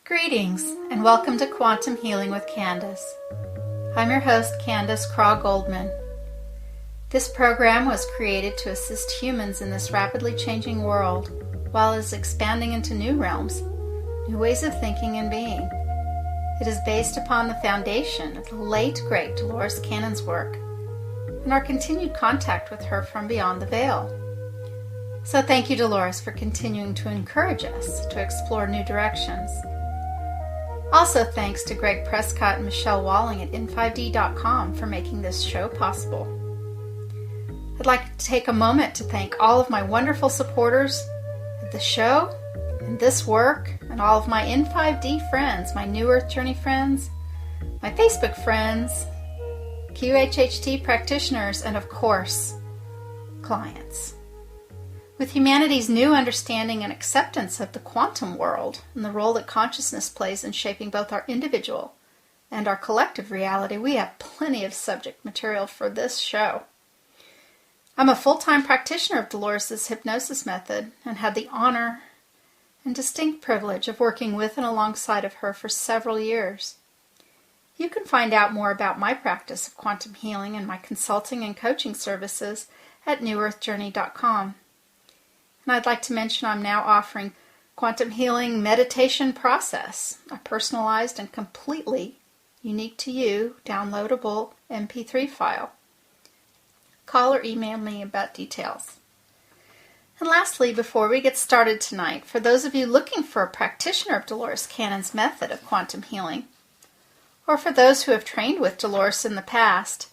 Greetings and welcome to Quantum Healing with Candace. I'm your host, Candace craw-goldman. This program was created to assist humans in this rapidly changing world, while it is expanding into new realms, new ways of thinking and being. It is based upon the foundation of the late, great Dolores Cannon's work and our continued contact with her from beyond the veil. So thank you, Dolores, for continuing to encourage us to explore new directions. Also thanks to Greg Prescott and Michelle Walling at in5d.com for making this show possible. I'd like to take a moment to thank all of my wonderful supporters of the show and this work, and all of my in5d friends, my New Earth Journey friends, my Facebook friends, QHHT practitioners, and of course, clients. With humanity's new understanding and acceptance of the quantum world and the role that consciousness plays in shaping both our individual and our collective reality, we have plenty of subject material for this show. I'm a full-time practitioner of Dolores' hypnosis method and had the honor and distinct privilege of working with and alongside of her for several years. You can find out more about my practice of quantum healing and my consulting and coaching services at newearthjourney.com. And I'd like to mention I'm now offering Quantum Healing Meditation Process, a personalized and completely unique to you downloadable MP3 file. Call or email me about details. And lastly, before we get started tonight, for those of you looking for a practitioner of Dolores Cannon's method of quantum healing, or for those who have trained with Dolores in the past,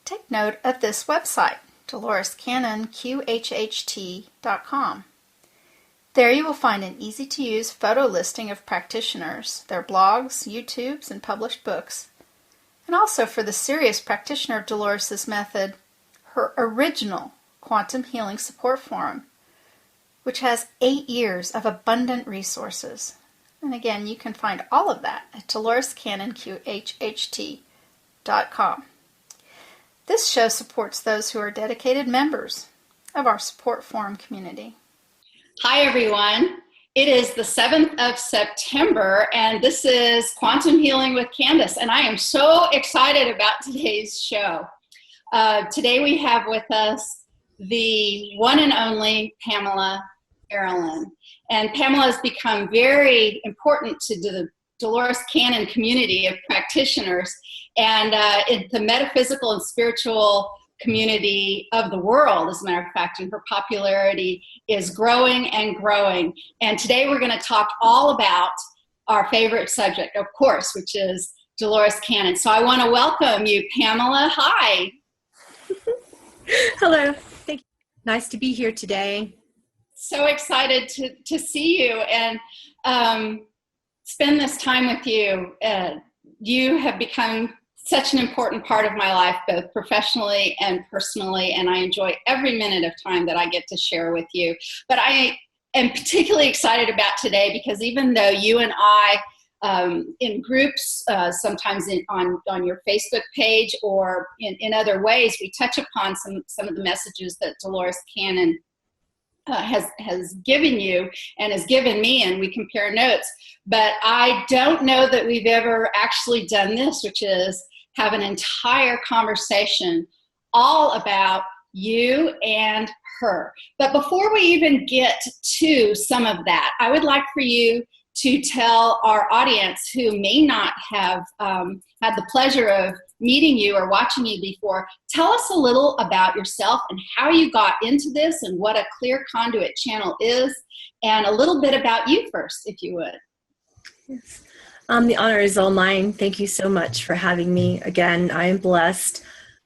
take note of this website, DoloresCannonQHHT.com. There you will find an easy-to-use photo listing of practitioners, their blogs, YouTubes, and published books, and also for the serious practitioner of Dolores' method, her original Quantum Healing Support Forum, which has 8 years of abundant resources. And again, you can find all of that at DoloresCannonQHHT.com. This show supports those who are dedicated members of our support forum community. Hi, everyone. It is the 7th of September, and this is Quantum Healing with Candace, and I am so excited about today's show. Today we have with us the one and only Pamela Aaralyn, and Pamela has become very important to the Dolores Cannon community of practitioners and in the metaphysical and spiritual community of the world, as a matter of fact, and her popularity is growing and growing. And today we're going to talk all about our favorite subject, of course, which is Dolores Cannon. So I want to welcome you, Pamela. Hi. Hello. Thank you. Nice to be here today. So excited to see you and spend this time with you. You have become such an important part of my life, both professionally and personally, and I enjoy every minute of time that I get to share with you. But I am particularly excited about today because even though you and I, in groups, sometimes on your Facebook page or in other ways, we touch upon some of the messages that Dolores Cannon has given you and has given me, and we compare notes. But I don't know that we've ever actually done this, which is have an entire conversation all about you and her. But before we even get to some of that, I would like for you to tell our audience who may not have had the pleasure of meeting you or watching you before, tell us a little about yourself and how you got into this and what a clear conduit channel is, and a little bit about you first, if you would. Yes. The honor is all mine. Thank you so much for having me. Again, I am blessed.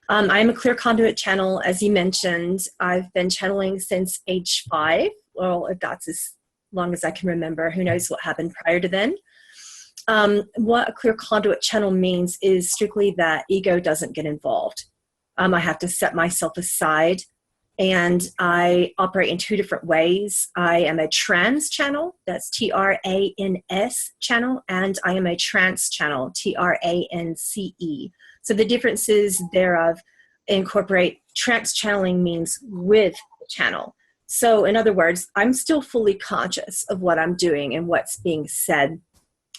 I'm a clear conduit channel, as you mentioned. I've been channeling since age 5. Well, if that's as long as I can remember. Who knows what happened prior to then. What a clear conduit channel means is strictly that ego doesn't get involved. I have to set myself aside, and I operate in 2 different ways. I am a trans channel, that's Trans channel, and I am a trance channel, Trance. So the differences thereof incorporate trance channeling means with the channel. So in other words, I'm still fully conscious of what I'm doing and what's being said.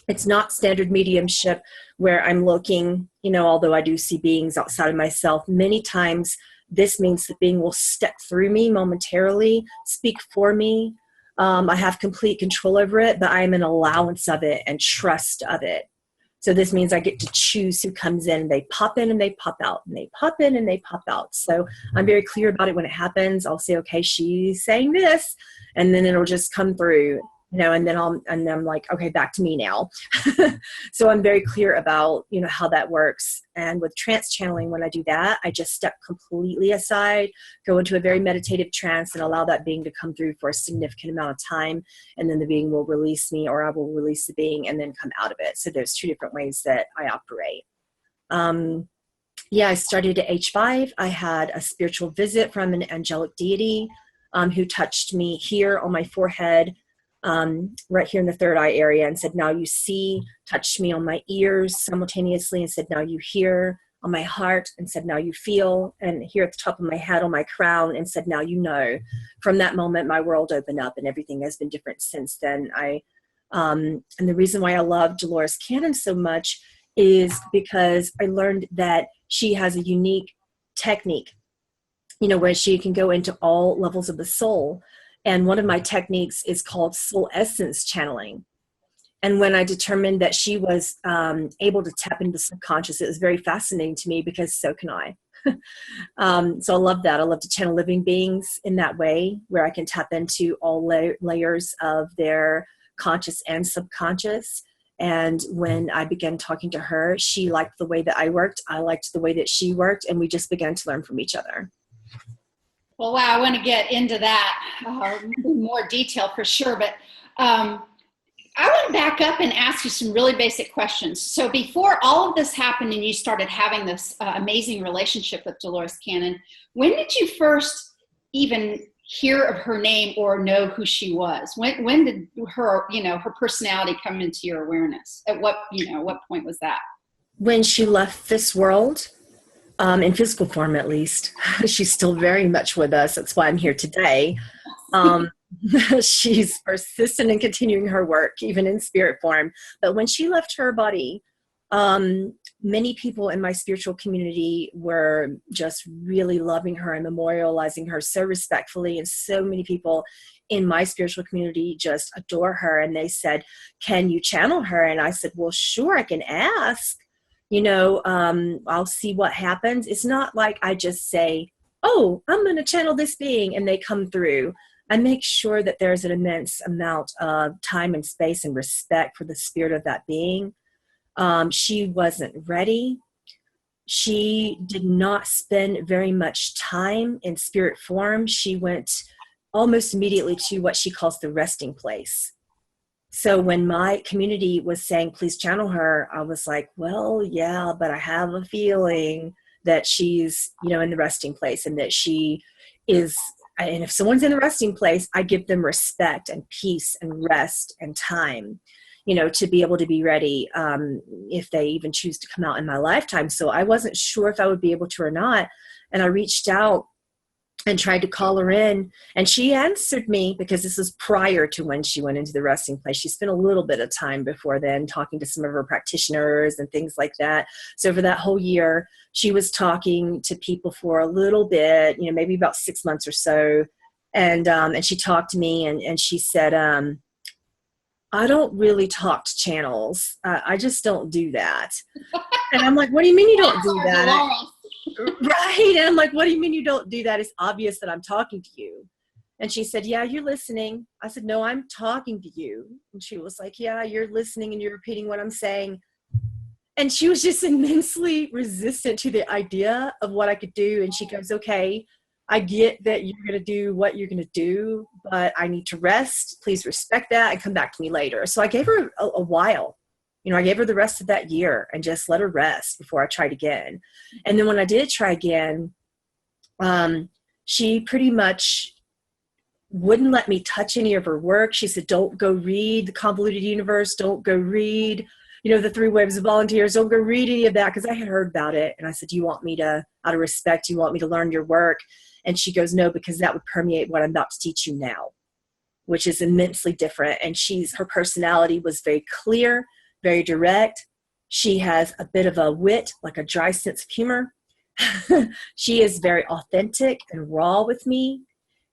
It's not standard mediumship where I'm looking, although I do see beings outside of myself. Many times this means the being will step through me momentarily, speak for me. I have complete control over it, but I am an allowance of it and trust of it. So this means I get to choose who comes in. They pop in and they pop out, and they pop in and they pop out. So I'm very clear about it when it happens. I'll say, okay, she's saying this, and then it'll just come through, and then I'm like, okay, back to me now. So I'm very clear about, how that works. And with trance channeling, when I do that, I just step completely aside, go into a very meditative trance, and allow that being to come through for a significant amount of time. And then the being will release me, or I will release the being and then come out of it. So there's two different ways that I operate. I started at age 5. I had a spiritual visit from an angelic deity who touched me here on my forehead, right here in the third eye area, and said, now you see, touched me on my ears simultaneously and said, now you hear, on my heart, and said, now you feel, and here at the top of my head on my crown, and said, now you know. From that moment, my world opened up, and everything has been different since then. And the reason why I love Dolores Cannon so much is because I learned that she has a unique technique, where she can go into all levels of the soul. And one of my techniques is called soul essence channeling. And when I determined that she was able to tap into the subconscious, it was very fascinating to me, because so can I. So I love that. I love to channel living beings in that way, where I can tap into all layers of their conscious and subconscious. And when I began talking to her, she liked the way that I worked. I liked the way that she worked. And we just began to learn from each other. Well, wow, I want to get into that in more detail for sure. But I want to back up and ask you some really basic questions. So before all of this happened and you started having this amazing relationship with Dolores Cannon, when did you first even hear of her name or know who she was? When did her, her personality come into your awareness? At what point was that? When she left this world. In physical form, at least. She's still very much with us. That's why I'm here today. She's persistent in continuing her work, even in spirit form. But when she left her body, many people in my spiritual community were just really loving her and memorializing her so respectfully. And so many people in my spiritual community just adore her. And they said, can you channel her? And I said, well, sure, I can ask. I'll see what happens. It's not like I just say, oh, I'm going to channel this being, and they come through. I make sure that there's an immense amount of time and space and respect for the spirit of that being. She wasn't ready. She did not spend very much time in spirit form. She went almost immediately to what she calls the resting place. So when my community was saying, please channel her, I was like, well, yeah, but I have a feeling that she's, in the resting place, and that she is, and if someone's in the resting place, I give them respect and peace and rest and time, to be able to be ready if they even choose to come out in my lifetime. So I wasn't sure if I would be able to or not. And I reached out and tried to call her in, and she answered me, because this was prior to when she went into the resting place. She spent a little bit of time before then talking to some of her practitioners and things like that. So for that whole year, she was talking to people for a little bit, maybe about 6 months or so. And she talked to me, and she said, I don't really talk to channels. I just don't do that. And I'm like, what do you mean you don't do that? Right. And I'm like, what do you mean you don't do that? It's obvious that I'm talking to you. And she said, yeah, you're listening. I said, no, I'm talking to you. And she was like, yeah, you're listening and you're repeating what I'm saying. And she was just immensely resistant to the idea of what I could do. And she goes, okay, I get that you're going to do what you're going to do, but I need to rest. Please respect that and come back to me later. So I gave her a while. I gave her the rest of that year and just let her rest before I tried again. And then when I did try again, she pretty much wouldn't let me touch any of her work. She said, don't go read The Convoluted Universe. Don't go read, The 3 Waves of Volunteers. Don't go read any of that, because I had heard about it. And I said, you want me to, out of respect, you want me to learn your work? And she goes, no, because that would permeate what I'm about to teach you now, which is immensely different. And her personality was very clear. very direct. She has a bit of a wit, like a dry sense of humor. She is very authentic and raw with me.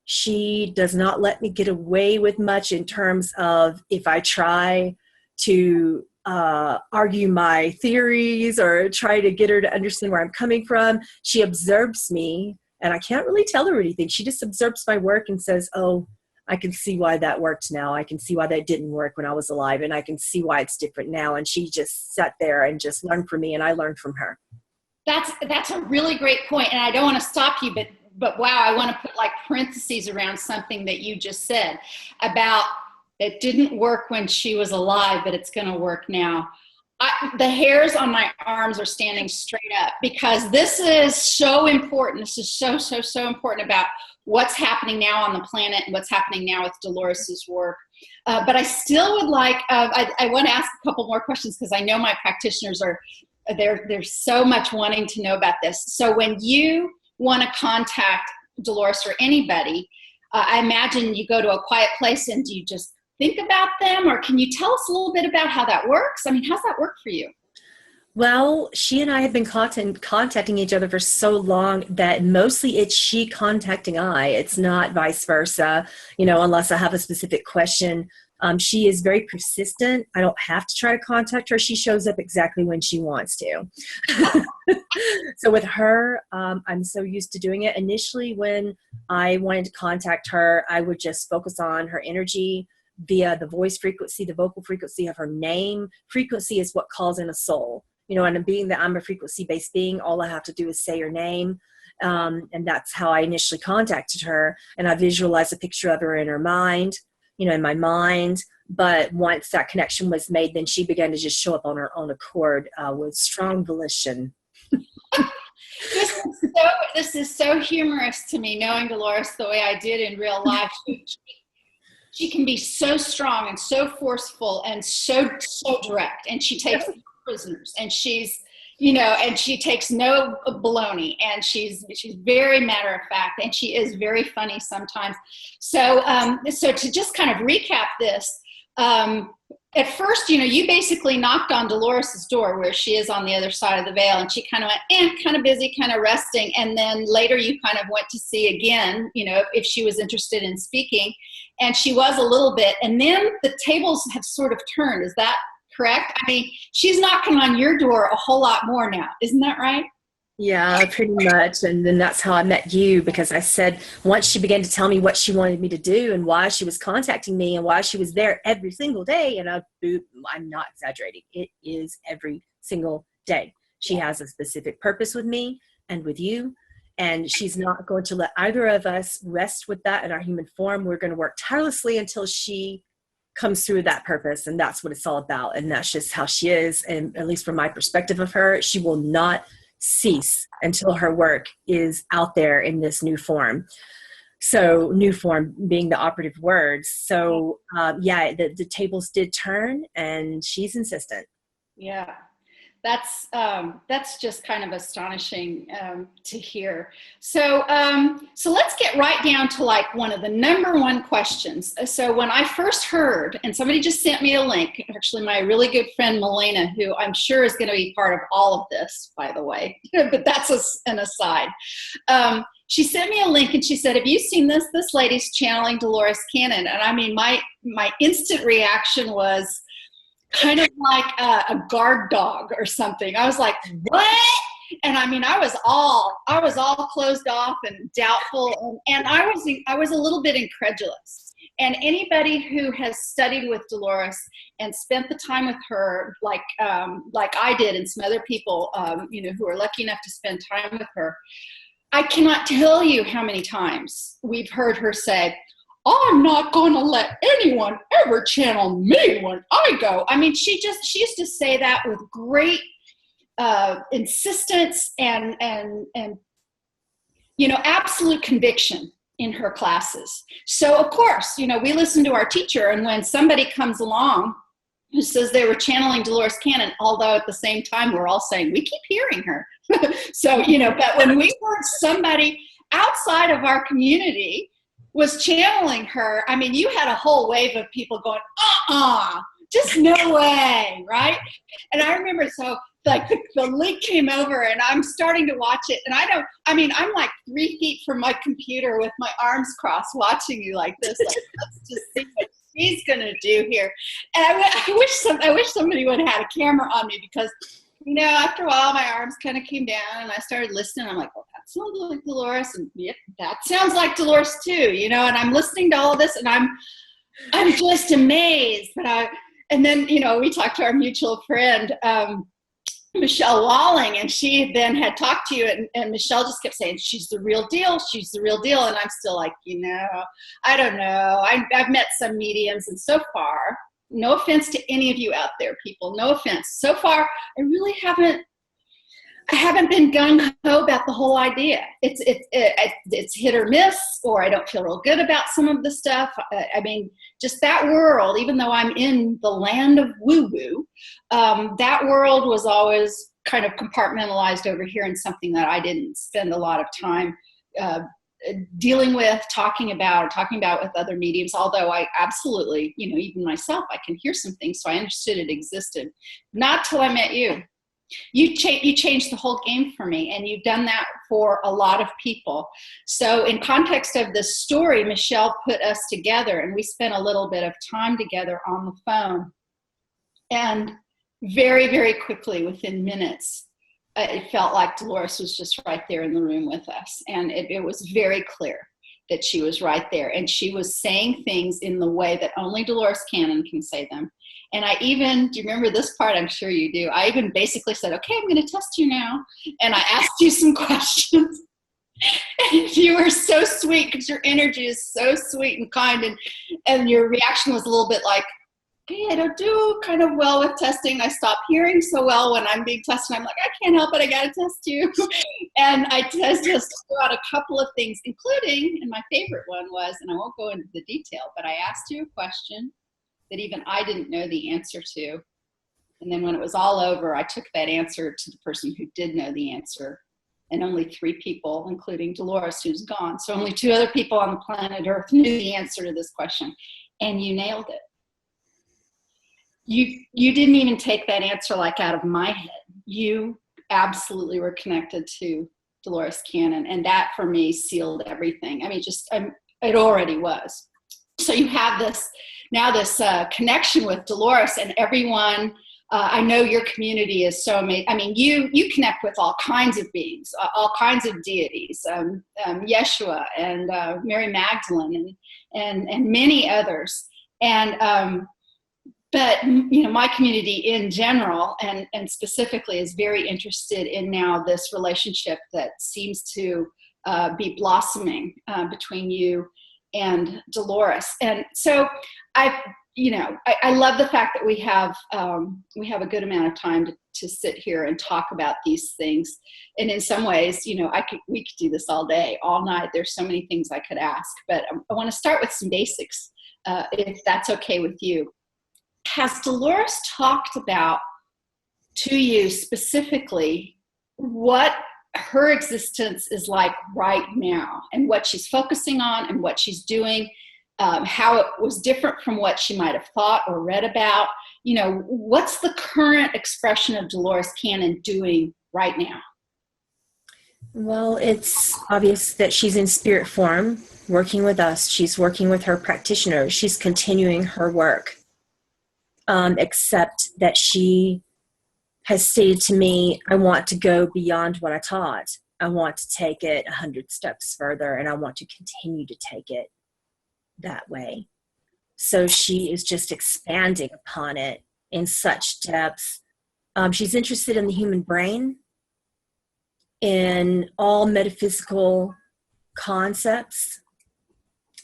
She does not let me get away with much in terms of if I try to argue my theories or try to get her to understand where I'm coming from. She observes me, and I can't really tell her anything. She just observes my work and says, oh, I can see why that worked now. I can see why that didn't work when I was alive, and I can see why it's different now. And she just sat there and just learned from me, and I learned from her. That's a really great point, and I don't want to stop you, but wow, I want to put like parentheses around something that you just said about it didn't work when she was alive, but it's going to work now. The hairs on my arms are standing straight up because this is so important. This is so important about what's happening now on the planet and what's happening now with Dolores's work. But I still would like, I want to ask a couple more questions because I know my practitioners there's so much wanting to know about this. So when you want to contact Dolores or anybody, I imagine you go to a quiet place and do you just think about them, or can you tell us a little bit about how that works? I mean, how's that work for you? Well, she and I have been contacting each other for so long that mostly it's she contacting I. It's not vice versa, unless I have a specific question. She is very persistent. I don't have to try to contact her. She shows up exactly when she wants to. So with her, I'm so used to doing it. Initially, when I wanted to contact her, I would just focus on her energy via the voice frequency, the vocal frequency of her name. Frequency is what calls in a soul. And being that I'm a frequency-based being, all I have to do is say her name. And that's how I initially contacted her. And I visualized a picture of her in her mind, in my mind. But once that connection was made, then she began to just show up on her own accord with strong volition. This is so humorous to me, knowing Dolores the way I did in real life. She can be so strong and so forceful and so direct, and she takes prisoners, and she's and she takes no baloney, and she's very matter of fact, and she is very funny sometimes. So to just kind of recap this, at first, you basically knocked on Dolores's door where she is on the other side of the veil, and she kind of went, kind of busy, kind of resting. And then later you kind of went to see again, if she was interested in speaking, and she was a little bit. And then the tables have sort of turned. Is that correct? I mean, she's knocking on your door a whole lot more now. Isn't that right? Yeah, pretty much. And then that's how I met you, because I said, once she began to tell me what she wanted me to do and why she was contacting me and why she was there every single day. And I'm not exaggerating. It is every single day. She has a specific purpose with me and with you. And she's not going to let either of us rest with that in our human form. We're going to work tirelessly until she comes through that purpose. And that's what it's all about. And that's just how she is. And at least from my perspective of her, she will not cease until her work is out there in this new form. So new form being the operative word. So the tables did turn, and she's insistent. Yeah. That's just kind of astonishing to hear. So let's get right down to like one of the number one questions. So when I first heard, and somebody just sent me a link, actually my really good friend Melena, who I'm sure is going to be part of all of this, by the way, but that's an aside. She sent me a link and she said, have you seen this? This lady's channeling Dolores Cannon. And I mean, my instant reaction was kind of like a guard dog or something. I was like, what? And I mean, I was all closed off and doubtful. And I was a little bit incredulous. And anybody who has studied with Dolores and spent the time with her, like I did, and some other people, who are lucky enough to spend time with her, I cannot tell you how many times we've heard her say, I'm not going to let anyone ever channel me when I go. I mean, she used to say that with great insistence and absolute conviction in her classes. So of course, we listen to our teacher, and when somebody comes along who says they were channeling Dolores Cannon, although at the same time we're all saying we keep hearing her. So, but when we heard somebody outside of our community was channeling her, I mean, you had a whole wave of people going, just no way, right? And I remember, so like the link came over and I'm starting to watch it, and I'm like 3 feet from my computer with my arms crossed watching you like this, like, let's just see what she's gonna do here. And I wish somebody would have had a camera on me, because after a while my arms kind of came down and I started listening. I'm like, well, that sounds like Dolores, and yep, that sounds like Dolores too, and I'm listening to all of this and I'm just amazed. And then we talked to our mutual friend, Michelle Walling, and she then had talked to you, and Michelle just kept saying, she's the real deal, she's the real deal. And I'm still like, I don't know. I've met some mediums, and so far, no offense to any of you out there, people, no offense. So far, I really haven't been gung-ho about the whole idea. It's hit or miss, or I don't feel real good about some of the stuff. Just that world, even though I'm in the land of woo-woo, that world was always kind of compartmentalized over here, and something that I didn't spend a lot of time dealing with, talking about with other mediums. Although I absolutely, even myself, I can hear some things, so I understood it existed. Not till I met you. You changed the whole game for me, and you've done that for a lot of people. So in context of this story, Michelle put us together, and we spent a little bit of time together on the phone. And very, very quickly, within minutes, it felt like Dolores was just right there in the room with us. And it was very clear that she was right there. And she was saying things in the way that only Dolores Cannon can say them. And do you remember this part? I'm sure you do. I even basically said, okay, I'm going to test you now. And I asked you some questions. And you were so sweet, because your energy is so sweet and kind. And your reaction was a little bit like, okay, I don't do kind of well with testing. I stop hearing so well when I'm being tested. I'm like, I can't help it. I got to test you. And I tested out a couple of things, including, and my favorite one was, and I won't go into the detail, but I asked you a question that even I didn't know the answer to. And then when it was all over, I took that answer to the person who did know the answer. And only 3 people, including Dolores, who's gone. So only 2 other people on the planet Earth knew the answer to this question. And you nailed it. You didn't even take that answer like out of my head. You absolutely were connected to Dolores Cannon. And that for me sealed everything. It already was. So you have this connection with Dolores, and everyone. I know your community is so amazing. You connect with all kinds of beings, all kinds of deities, Yeshua and Mary Magdalene and many others. But my community in general and specifically is very interested in now this relationship that seems to be blossoming between you and Dolores. And so I love the fact that we have a good amount of time to sit here and talk about these things. And in some ways, we could do this all day, all night. There's so many things I could ask, but I want to start with some basics, if that's okay with you. Has Dolores talked about to you specifically what her existence is like right now, and what she's focusing on and what she's doing, how it was different from what she might have thought or read about? What's the current expression of Dolores Cannon doing right now? Well, it's obvious that she's in spirit form, working with us. She's working with her practitioners. She's continuing her work. Except that she has stated to me, I want to go beyond what I taught. I want to take it 100 steps further, and I want to continue to take it that way. So she is just expanding upon it in such depth. She's interested in the human brain, in all metaphysical concepts.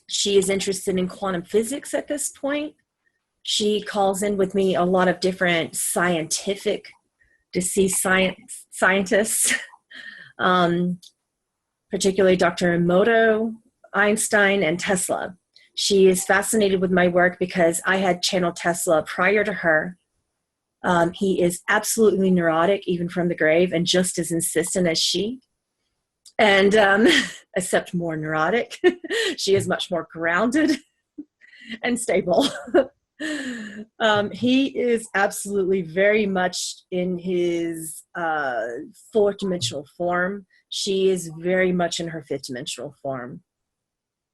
She is interested in quantum physics at this point. She calls in with me a lot of different scientific deceased scientists, particularly Dr. Emoto, Einstein, and Tesla. She is fascinated with my work because I had channeled Tesla prior to her. He is absolutely neurotic, even from the grave, and just as insistent as she. And except more neurotic. She is much more grounded and stable. He is absolutely very much in his fourth dimensional form. She is very much in her fifth dimensional form.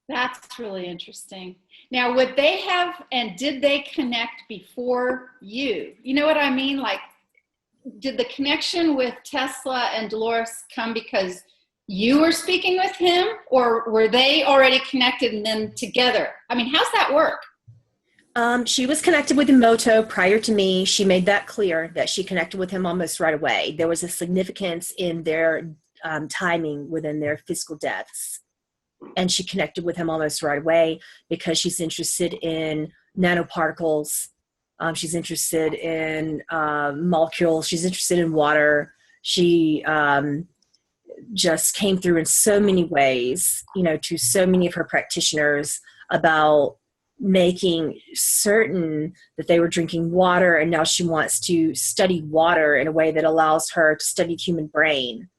That's really interesting. Now, would they have, and did they connect before you? You know what I mean? Like, did the connection with Tesla and Dolores come because you were speaking with him, or were they already connected and then together? I mean, how's that work? She was connected with Emoto prior to me. She made that clear that she connected with him almost right away. There was a significance in their timing within their physical deaths. And she connected with him almost right away because she's interested in nanoparticles. She's interested in molecules. She's interested in water. She just came through in so many ways, to so many of her practitioners about making certain that they were drinking water. And now she wants to study water in a way that allows her to study the human brain,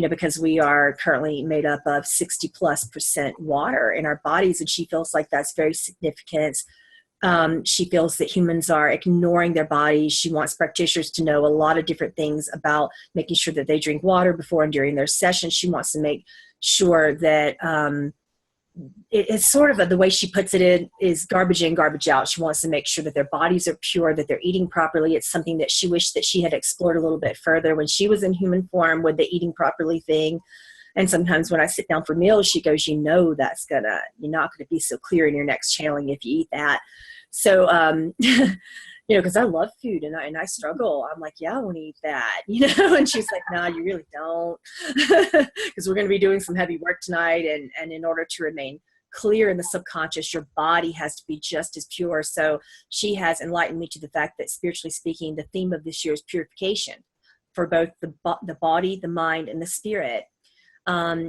because we are currently made up of 60+% water in our bodies. And she feels like that's very significant. She feels that humans are ignoring their bodies. She wants practitioners to know a lot of different things about making sure that they drink water before and during their sessions. She wants to make sure that it's sort of the way she puts it is garbage in, garbage out. She wants to make sure that their bodies are pure, that they're eating properly. It's something that she wished that she had explored a little bit further when she was in human form with the eating properly thing. And sometimes when I sit down for meals, she goes, you're not going to be so clear in your next channeling if you eat that. So, because I love food and I struggle. I'm like, yeah, I want to eat that, and she's like, no, you really don't, because we're going to be doing some heavy work tonight. And in order to remain clear in the subconscious, your body has to be just as pure. So she has enlightened me to the fact that, spiritually speaking, the theme of this year is purification for both the body, the mind, and the spirit.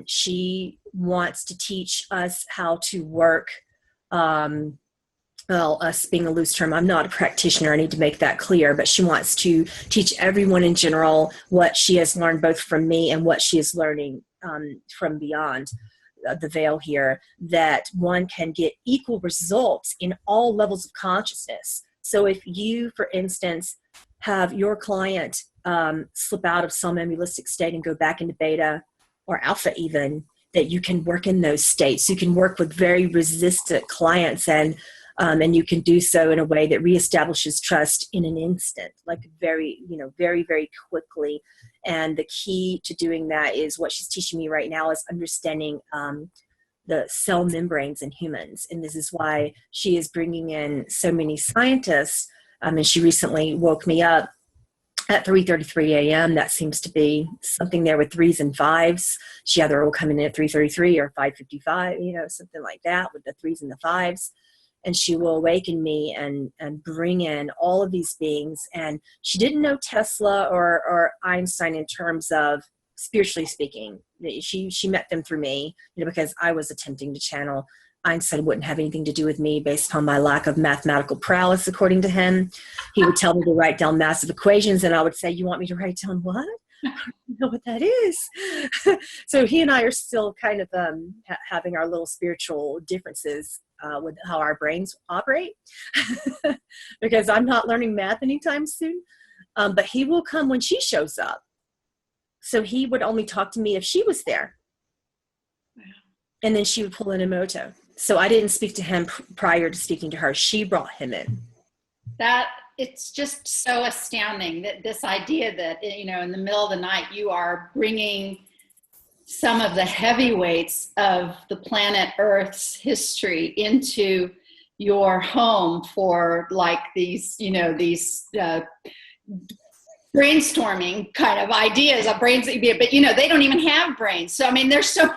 She wants to teach us how to work, us being a loose term, I'm not a practitioner, I need to make that clear, but she wants to teach everyone in general what she has learned both from me and what she is learning from beyond the veil here, that one can get equal results in all levels of consciousness. So if you, for instance, have your client slip out of somnambulistic state and go back into beta or alpha even, that you can work in those states. You can work with very resistant clients and you can do so in a way that reestablishes trust in an instant, like very, very, very quickly. And the key to doing that is what she's teaching me right now is understanding the cell membranes in humans. And this is why she is bringing in so many scientists. And she recently woke me up at 3:33 a.m. That seems to be something there with 3s and 5s. She either will come in at 3:33 or 5:55, something like that with the 3s and the 5s. And she will awaken me and bring in all of these beings. And she didn't know Tesla or Einstein in terms of spiritually speaking. She met them through me, because I was attempting to channel. Einstein wouldn't have anything to do with me based on my lack of mathematical prowess, according to him. He would tell me to write down massive equations, and I would say, you want me to write down what? I don't know what that is. So he and I are still kind of having our little spiritual differences with how our brains operate, because I'm not learning math anytime soon. But he will come when she shows up. So he would only talk to me if she was there. Wow. And then she would pull in Emoto. So I didn't speak to him prior to speaking to her. She brought him in. It's just so astounding that this idea that, in the middle of the night, you are bringing some of the heavyweights of the planet Earth's history into your home for like these, brainstorming kind of ideas of brains that but they don't even have brains. So there's so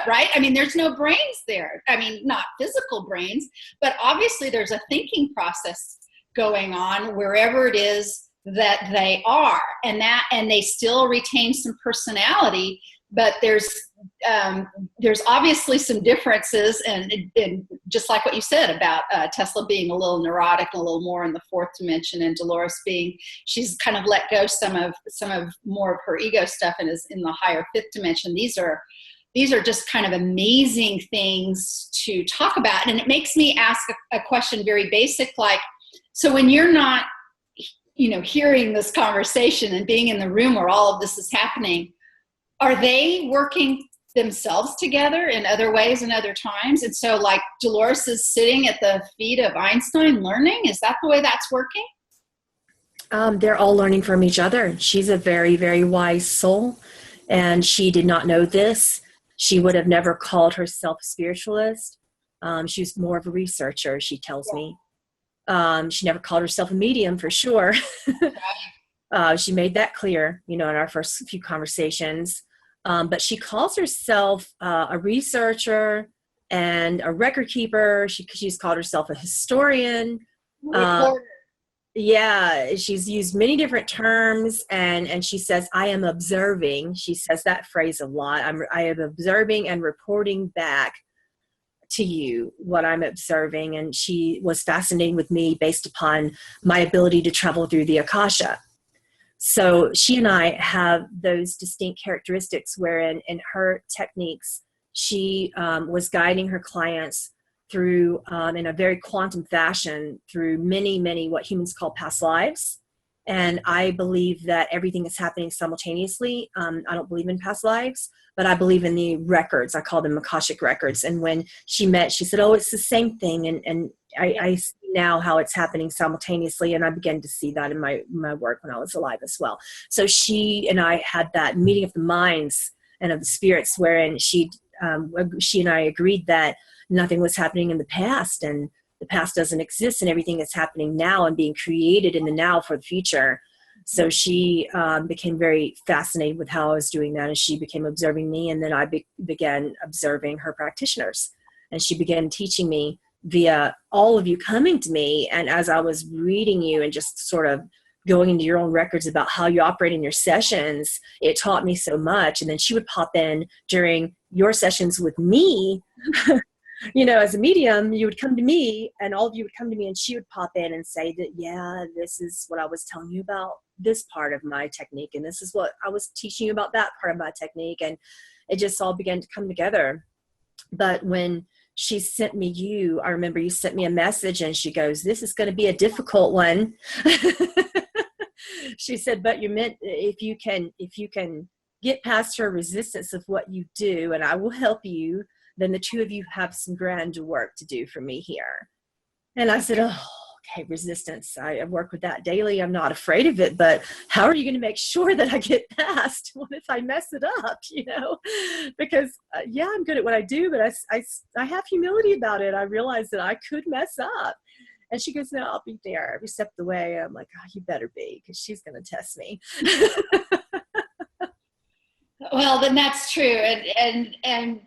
right, there's no brains there. Not physical brains, but obviously there's a thinking process going on wherever it is that they are, and they still retain some personality, but there's obviously some differences, and just like what you said about Tesla being a little neurotic, a little more in the fourth dimension, and Dolores she's kind of let go some of more of her ego stuff and is in the higher fifth dimension. These are just kind of amazing things to talk about, and it makes me ask a question very basic, like, So when you're not, hearing this conversation and being in the room where all of this is happening, are they working themselves together in other ways and other times? And so like Dolores is sitting at the feet of Einstein learning. Is that the way that's working? They're all learning from each other. She's a very, very wise soul, and she did not know this. She would have never called herself a spiritualist. She was more of a researcher, she tells me. She never called herself a medium, for sure. She made that clear, in our first few conversations. But she calls herself a researcher and a record keeper. She's called herself a historian. She's used many different terms, and she says, I am observing. She says that phrase a lot. I am observing and reporting back to you what I'm observing. And she was fascinating with me based upon my ability to travel through the Akasha. So she and I have those distinct characteristics wherein in her techniques, she was guiding her clients through, in a very quantum fashion, through many, many what humans call past lives. And I believe that everything is happening simultaneously. I don't believe in past lives, but I believe in the records. I call them Akashic records. And when she met, she said, oh, it's the same thing. And I see now how it's happening simultaneously. And I began to see that in my work when I was alive as well. So she and I had that meeting of the minds and of the spirits, wherein she and I agreed that nothing was happening in the past, and the past doesn't exist, and everything is happening now and being created in the now for the future. So she became very fascinated with how I was doing that, and she became observing me, and then I began observing her practitioners, and she began teaching me via all of you coming to me. And as I was reading you and just sort of going into your own records about how you operate in your sessions, it taught me so much. And then she would pop in during your sessions with me. As a medium, you would come to me, and all of you would come to me, and she would pop in and say that, yeah, this is what I was telling you about this part of my technique, and this is what I was teaching you about that part of my technique. And it just all began to come together. But when she sent me I remember you sent me a message, and she goes, this is going to be a difficult one. She said, but you meant if you can get past her resistance of what you do, and I will help you, then the two of you have some grand work to do for me here. And I said, oh, okay, resistance. I work with that daily. I'm not afraid of it, but how are you going to make sure that I get past? What if I mess it up, Because, I'm good at what I do, but I have humility about it. I realize that I could mess up. And she goes, no, I'll be there every step of the way. I'm like, oh, you better be, because she's going to test me. Well, then that's true. And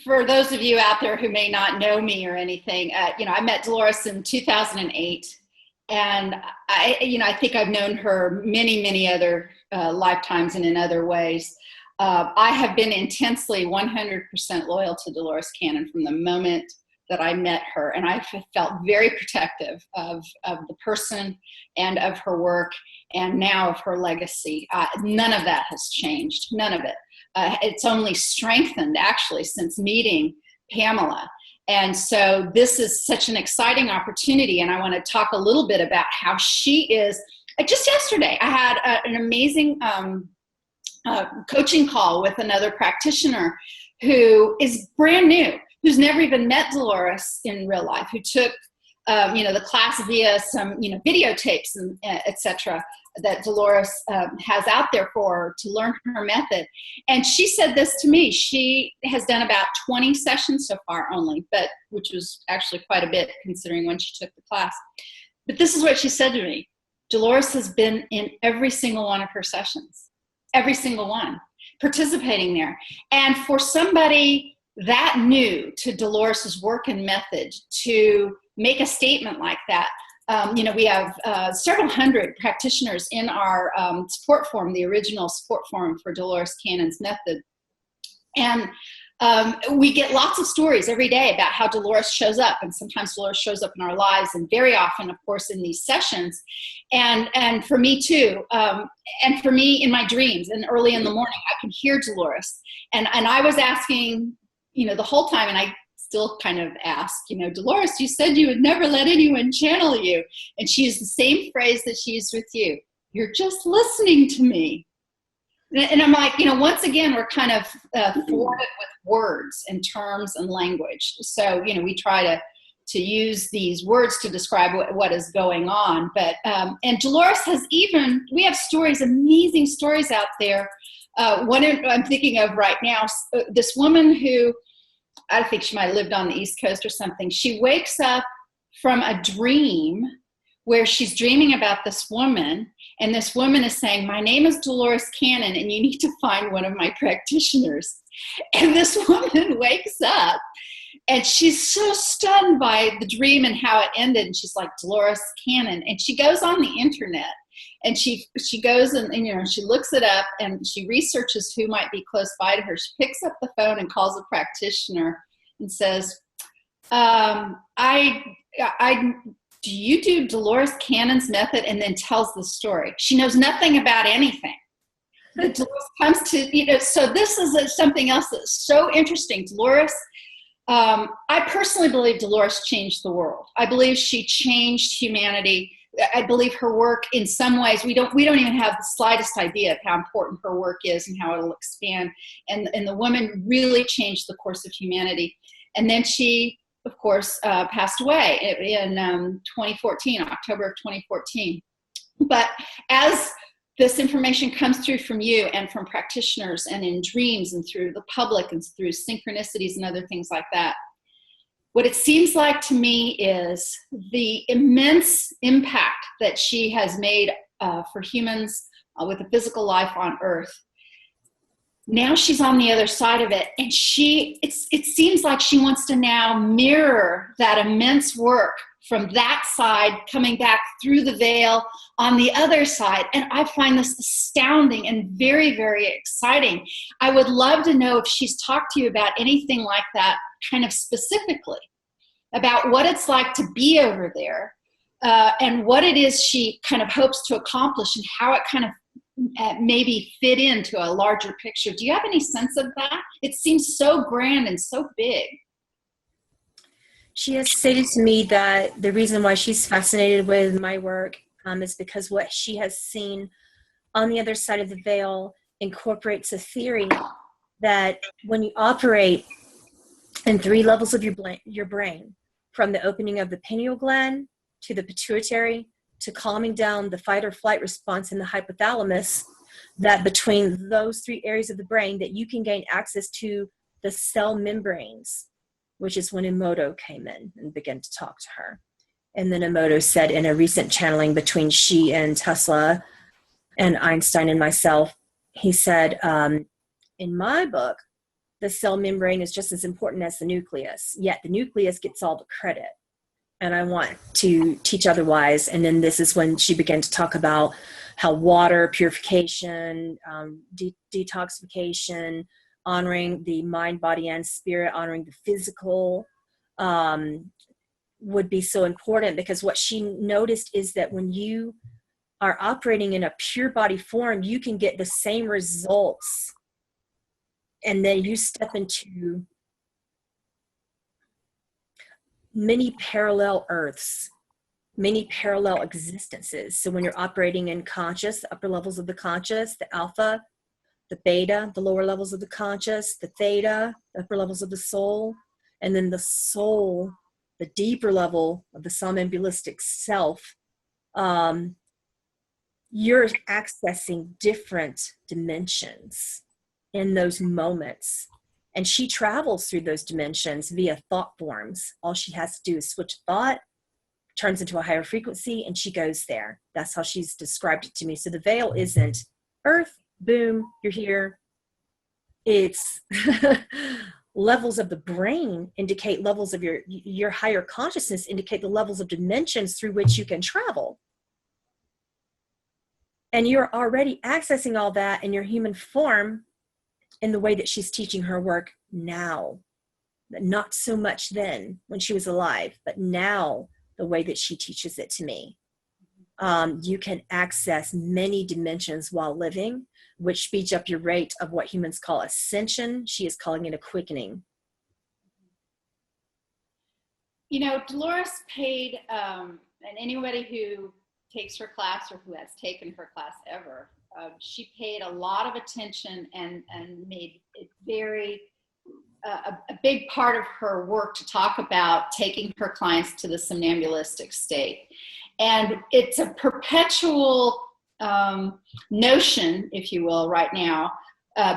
for those of you out there who may not know me or anything, I met Dolores in 2008, and I think I've known her many, many other lifetimes and in other ways. I have been intensely 100% loyal to Dolores Cannon from the moment that I met her, and I felt very protective of the person and of her work, and now of her legacy. None of that has changed, none of it. It's only strengthened, actually, since meeting Pamela. And so this is such an exciting opportunity, and I want to talk a little bit about how she is. Just yesterday, I had an amazing coaching call with another practitioner who is brand new, who's never even met Dolores in real life, who took the class via some videotapes and etc. that Dolores has out there for her to learn her method. And she said this to me. She has done about 20 sessions so far only, but which was actually quite a bit considering when she took the class. But this is what she said to me. Dolores has been in every single one of her sessions, every single one, participating there. And for somebody that new to Dolores's work and method to make a statement like that, we have several hundred practitioners in our support forum, the original support forum for Dolores Cannon's method. And we get lots of stories every day about how Dolores shows up, and sometimes Dolores shows up in our lives, and very often, of course, in these sessions. And for me too, and for me in my dreams and early in the morning, I can hear Dolores. And I was asking, the whole time, and I still kind of ask, Dolores, you said you would never let anyone channel you. And she used the same phrase that she used with you. You're just listening to me. And I'm like, once again, we're kind of thwarted with words and terms and language. So, we try to use these words to describe what is going on. But, and Dolores we have stories, amazing stories out there. One I'm thinking of right now, this woman who, I think she might have lived on the East Coast or something. She wakes up from a dream where she's dreaming about this woman, and this woman is saying, my name is Dolores Cannon, and you need to find one of my practitioners. And this woman wakes up, and she's so stunned by the dream and how it ended, and she's like, Dolores Cannon. And she goes on the internet, and she goes and she looks it up, and she researches who might be close by to her. She picks up the phone and calls a practitioner and says, do you do Dolores Cannon's method? And then tells the story. She knows nothing about anything. But Dolores comes to, so this is something else that's so interesting. Dolores, I personally believe Dolores changed the world. I believe she changed humanity. I believe her work, in some ways, we don't even have the slightest idea of how important her work is and how it'll expand. And the woman really changed the course of humanity. And then she, of course, passed away in 2014, October of 2014. But as this information comes through from you and from practitioners and in dreams and through the public and through synchronicities and other things like that, what it seems like to me is the immense impact that she has made for humans with a physical life on Earth. Now she's on the other side of it, and it seems like she wants to now mirror that immense work from that side, coming back through the veil on the other side. And I find this astounding and very, very exciting. I would love to know if she's talked to you about anything like that, kind of specifically, about what it's like to be over there, and what it is she kind of hopes to accomplish, and how it kind of maybe fit into a larger picture. Do you have any sense of that? It seems so grand and so big. She has stated to me that the reason why she's fascinated with my work is because what she has seen on the other side of the veil incorporates a theory that when you operate in 3 levels of your brain, from the opening of the pineal gland to the pituitary to calming down the fight or flight response in the hypothalamus, that between those 3 areas of the brain that you can gain access to the cell membranes, which is when Emoto came in and began to talk to her. And then Emoto said in a recent channeling between she and Tesla and Einstein and myself, he said, in my book, the cell membrane is just as important as the nucleus, yet the nucleus gets all the credit. And I want to teach otherwise. And then this is when she began to talk about how water purification, detoxification, honoring the mind, body, and spirit, honoring the physical, would be so important, because what she noticed is that when you are operating in a pure body form, you can get the same results. And then you step into many parallel earths, many parallel existences. So when you're operating in conscious, the upper levels of the conscious, the alpha, the beta, the lower levels of the conscious, the theta, the upper levels of the soul, and then the soul, the deeper level of the somnambulistic self, you're accessing different dimensions in those moments. And she travels through those dimensions via thought forms. All she has to do is switch a thought, turns into a higher frequency, and she goes there. That's how she's described it to me. So the veil isn't earth, boom, you're here. It's levels of the brain indicate levels of your higher consciousness, indicate the levels of dimensions through which you can travel. And you're already accessing all that in your human form in the way that she's teaching her work now. Not so much then when she was alive, but now the way that she teaches it to me. You can access many dimensions while living, which speeds up your rate of what humans call ascension. She is calling it a quickening. You know, Dolores paid, and anybody who takes her class or who has taken her class ever, she paid a lot of attention and made it very, a big part of her work to talk about taking her clients to the somnamblistic state. And it's a perpetual notion, if you will, right now,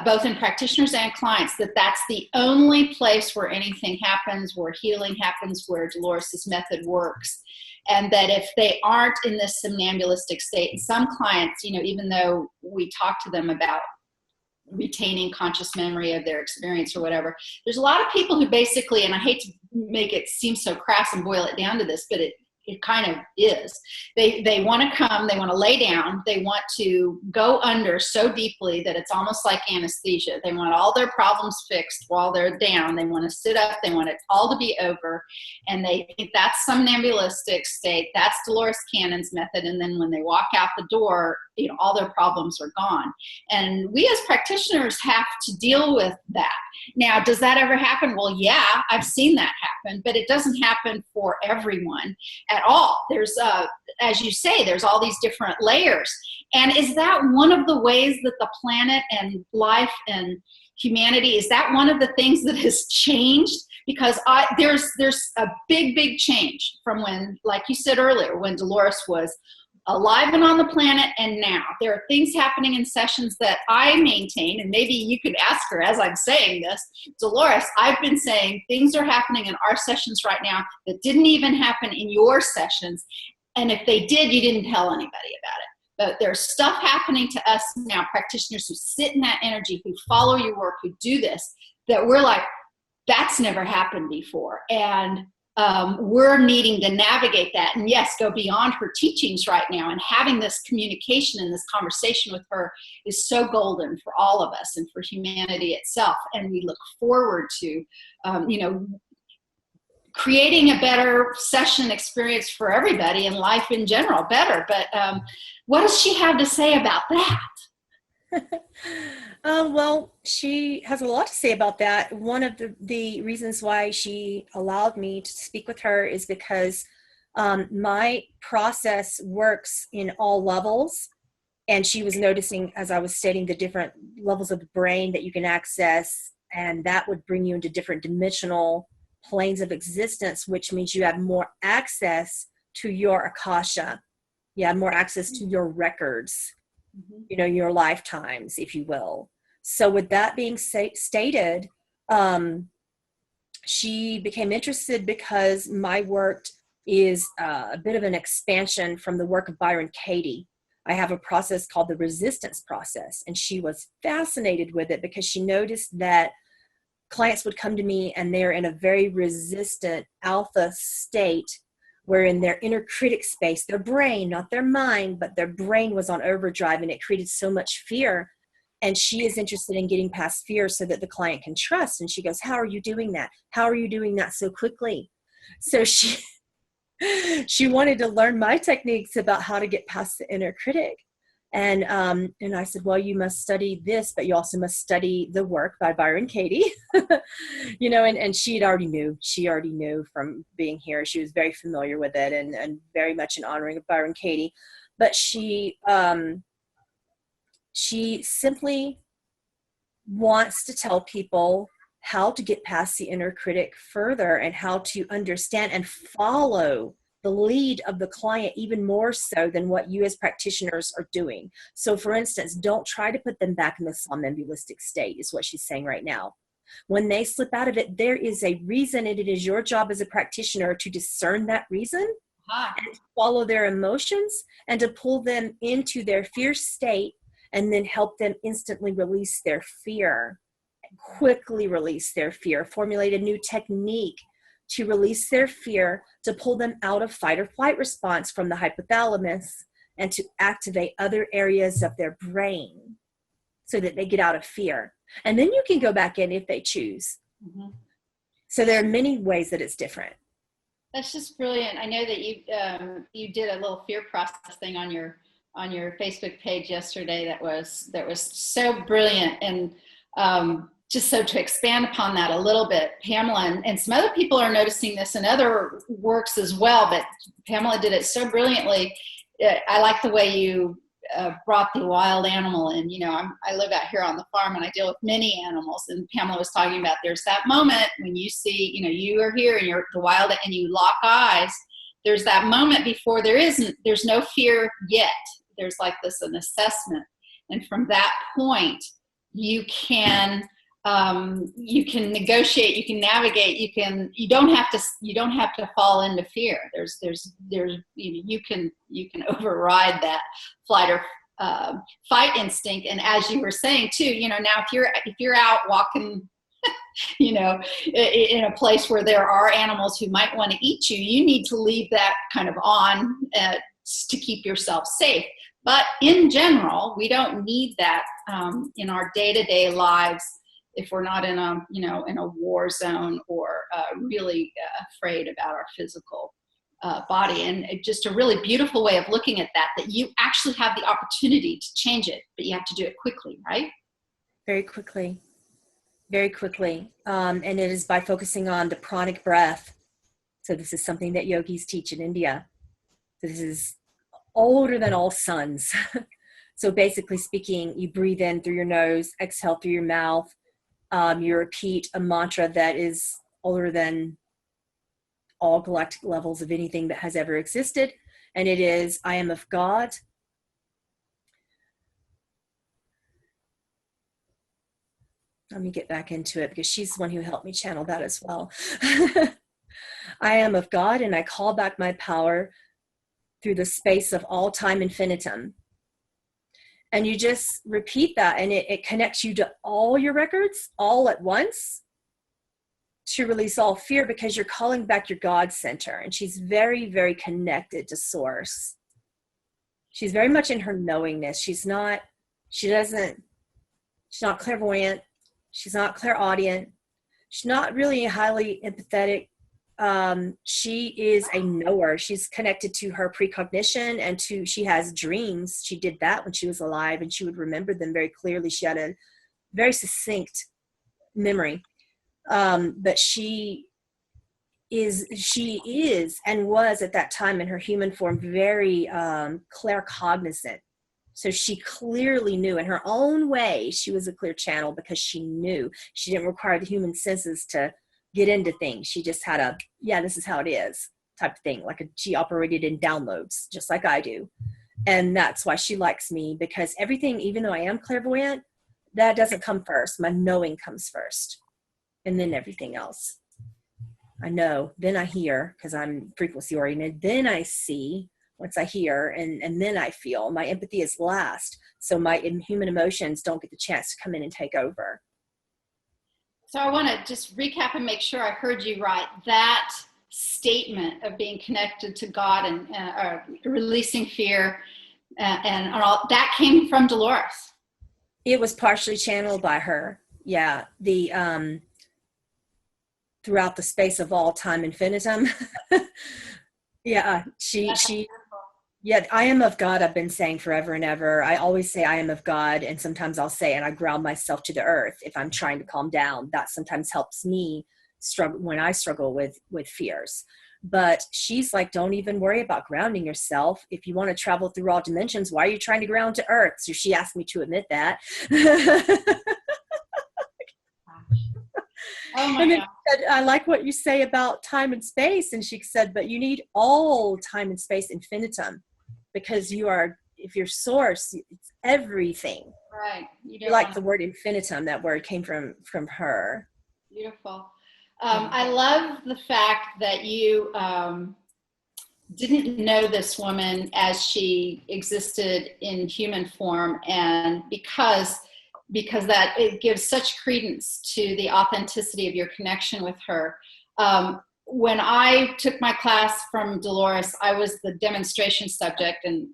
both in practitioners and clients, that that's the only place where anything happens, where healing happens, where Dolores's method works. And that if they aren't in this somnambulistic state, some clients, you know, even though we talk to them about retaining conscious memory of their experience or whatever, there's a lot of people who basically, and I hate to make it seem so crass and boil it down to this, but it kind of is. They want to come, they want to lay down, they want to go under so deeply that it's almost like anesthesia. They want all their problems fixed while they're down. They want to sit up, they want it all to be over. And they think that's somnambulistic state, that's Dolores Cannon's method. And then when they walk out the door, you know, all their problems are gone. And we as practitioners have to deal with that. Now, does that ever happen? Well, yeah, I've seen that happen, but it doesn't happen for everyone at all. There's, as you say, there's all these different layers. And is that one of the ways that the planet and life and humanity, is that one of the things that has changed? Because there's a big change from when, like you said earlier, when Dolores was alive and on the planet, and now there are things happening in sessions that I maintain, and maybe you could ask her as I'm saying this, Dolores, I've been saying things are happening in our sessions right now that didn't even happen in your sessions, and if they did, you didn't tell anybody about it. But there's stuff happening to us now, practitioners who sit in that energy, who follow your work, who do this, that we're like, that's never happened before. And we're needing to navigate that, and yes, go beyond her teachings right now, and having this communication and this conversation with her is so golden for all of us and for humanity itself. And we look forward to, you know, creating a better session experience for everybody and life in general better. But what does she have to say about that? Well, she has a lot to say about that. One of the reasons why she allowed me to speak with her is because my process works in all levels. And she was noticing, as I was stating, the different levels of the brain that you can access, and that would bring you into different dimensional planes of existence, which means you have more access to your akasha. You have more access to your records. You know, your lifetimes, if you will. So with that being stated, she became interested because my work is a bit of an expansion from the work of Byron Katie. I have a process called the resistance process, and she was fascinated with it because she noticed that clients would come to me and they're in a very resistant alpha state, where in their inner critic space, their brain, not their mind, but their brain was on overdrive, and it created so much fear. And she is interested in getting past fear so that the client can trust. And she goes, how are you doing that? How are you doing that so quickly? So she wanted to learn my techniques about how to get past the inner critic. And I said, well, you must study this, but you also must study the work by Byron Katie. You know, and she already knew from being here. She was very familiar with it, and very much in honoring of Byron Katie. But she simply wants to tell people how to get past the inner critic further, and how to understand and follow the lead of the client even more so than what you as practitioners are doing. So for instance, don't try to put them back in the somnambulistic state, is what she's saying right now. When they slip out of it, there is a reason, and it is your job as a practitioner to discern that reason and follow their emotions, and to pull them into their fear state, and then help them instantly release their fear, quickly release their fear, formulate a new technique to release their fear, to pull them out of fight or flight response from the hypothalamus, and to activate other areas of their brain so that they get out of fear. And then you can go back in if they choose. Mm-hmm. So there are many ways that it's different. That's just brilliant. I know that you did a little fear process thing on your Facebook page yesterday that was so brilliant. And just so to expand upon that a little bit, Pamela, and some other people are noticing this in other works as well, but Pamela did it so brilliantly. I like the way you brought the wild animal in. I live out here on the farm and I deal with many animals, and Pamela was talking about there's that moment when you see, you are here and you're the wild and you lock eyes. There's that moment before there's no fear yet. There's like an assessment. And from that point, you can negotiate, you can navigate, you don't have to fall into fear. You can override that flight or fight instinct. And as you were saying too, now if you're out walking, in a place where there are animals who might want to eat you, you need to leave that kind of on to keep yourself safe. But in general, we don't need that in our day-to-day lives if we're not in a war zone or really afraid about our physical body. And just a really beautiful way of looking at that you actually have the opportunity to change it, but you have to do it quickly, right? Very quickly. Very quickly. And it is by focusing on the pranic breath. So this is something that yogis teach in India. This is older than all suns. So basically speaking, you breathe in through your nose, exhale through your mouth. You repeat a mantra that is older than all galactic levels of anything that has ever existed. And it is, I am of God. Let me get back into it because she's the one who helped me channel that as well. I am of God, and I call back my power through the space of all time infinitum. And you just repeat that, and it connects you to all your records all at once to release all fear, because you're calling back your God center. And she's very, very connected to source. She's very much in her knowingness. She's not clairvoyant. She's not clairaudient. She's not really highly empathetic. She is a knower. She's connected to her precognition and she has dreams. She did that when she was alive, and she would remember them very clearly. She had a very succinct memory. But she is and was at that time in her human form very claircognizant. So she clearly knew in her own way. She was a clear channel because she knew. She didn't require the human senses to get into things. She just had this is how it is type of thing. She operated in downloads, just like I do. And that's why she likes me, because everything, even though I am clairvoyant, that doesn't come first. My knowing comes first. And then everything else. I know, then I hear, because I'm frequency oriented, then I see once I hear, and then I feel. My empathy is last. So my human emotions don't get the chance to come in and take over. So I want to just recap and make sure I heard you right. That statement of being connected to God and releasing fear and all, that came from Dolores. It was partially channeled by her. Yeah. Throughout the space of all time infinitum. Yeah, yeah, I am of God, I've been saying forever and ever. I always say I am of God, and sometimes I'll say, and I ground myself to the earth if I'm trying to calm down. That sometimes helps me struggle when I struggle with fears. But she's like, don't even worry about grounding yourself. If you want to travel through all dimensions, why are you trying to ground to earth? So she asked me to admit that. Oh my and then God. she said, I like what you say about time and space. And she said, but you need all time and space infinitum, because if you're source, it's everything. Right. You like the word infinitum. That word came from her. Beautiful. I love the fact that you didn't know this woman as she existed in human form, and because that it gives such credence to the authenticity of your connection with her. When I took my class from Dolores, I was the demonstration subject, and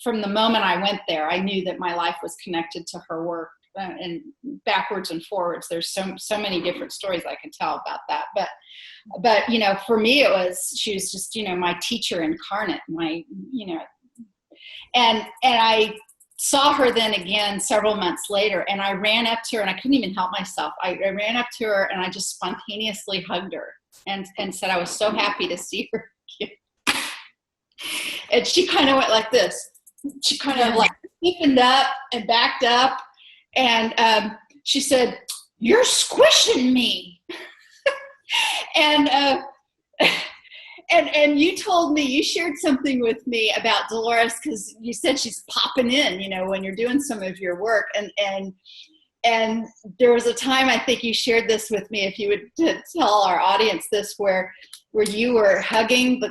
from the moment I went there, I knew that my life was connected to her work, and backwards and forwards. There's so many different stories I can tell about that. But for me, she was just my teacher incarnate, and saw her then again several months later, and I ran up to her, and I couldn't even help myself. I ran up to her, and I just spontaneously hugged her and said I was so happy to see her again. And she kind of went like this. She kind of like stiffened up and backed up, and she said, "You're squishing me." And you told me, you shared something with me about Dolores, because you said she's popping in, when you're doing some of your work. And there was a time, I think you shared this with me, if you would tell our audience this, where you were hugging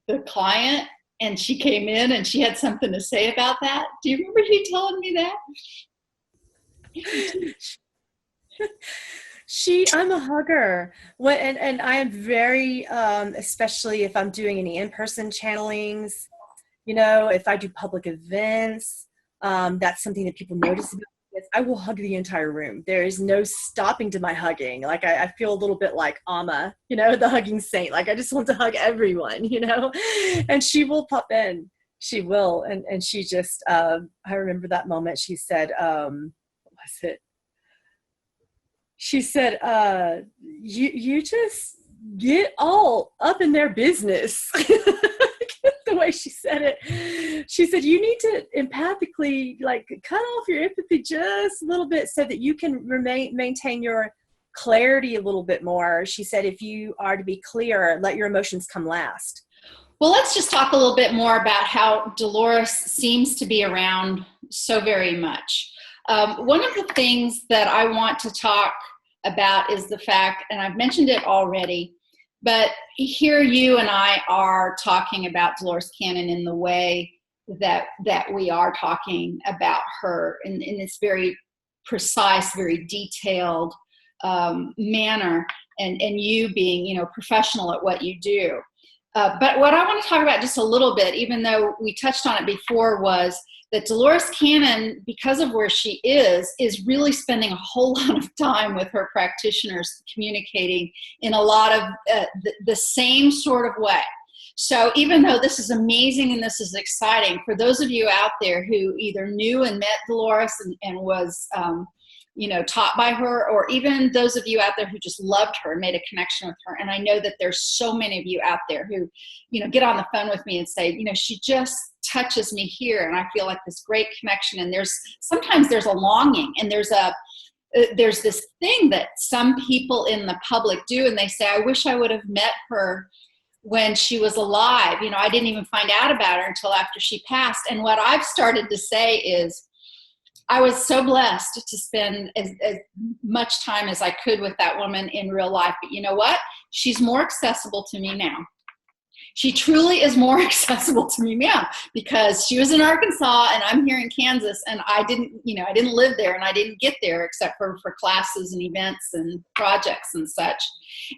the client, and she came in and she had something to say about that. Do you remember you telling me that? I'm a hugger. And I am very, especially if I'm doing any in-person channelings, if I do public events, that's something that people notice about me. I will hug the entire room. There is no stopping to my hugging. Like I feel a little bit like Amma, the hugging saint. Like I just want to hug everyone, and she will pop in. She will. And she just, I remember that moment. She said, what was it? She said, you just get all up in their business. The way she said it. She said, you need to empathically, cut off your empathy just a little bit so that you can maintain your clarity a little bit more. She said, if you are to be clear, let your emotions come last. Well, let's just talk a little bit more about how Dolores seems to be around so very much. One of the things that I want to talk about is the fact, and I've mentioned it already, but here you and I are talking about Dolores Cannon in the way that we are talking about her in this very precise, very detailed manner, and you being, professional at what you do. But what I want to talk about just a little bit, even though we touched on it before, was that Dolores Cannon, because of where she is really spending a whole lot of time with her practitioners, communicating in a lot of the same sort of way. So even though this is amazing and this is exciting, for those of you out there who either knew and met Dolores and was taught by her, or even those of you out there who just loved her and made a connection with her. And I know that there's so many of you out there who, get on the phone with me and say, she just touches me here, and I feel like this great connection. And sometimes there's a longing, and there's this thing that some people in the public do, and they say, I wish I would have met her when she was alive. I didn't even find out about her until after she passed. And what I've started to say is, I was so blessed to spend as much time as I could with that woman in real life. But you know what? She's more accessible to me now. She truly is more accessible to me now, because she was in Arkansas and I'm here in Kansas, and I didn't live there, and I didn't get there except for classes and events and projects and such.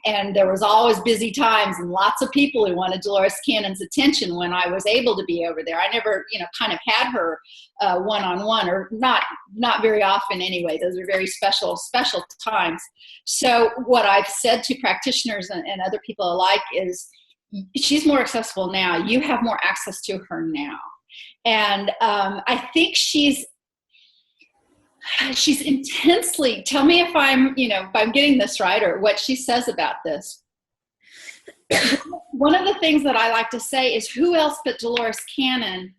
And there was always busy times and lots of people who wanted Dolores Cannon's attention when I was able to be over there. I never, kind of had her one-on-one, or not very often anyway. Those are very special times. So what I've said to practitioners and other people alike is, she's more accessible now. You have more access to her now. And I think she's intensely, tell me if I'm getting this right, or what she says about this. One of the things that I like to say is, who else but Dolores Cannon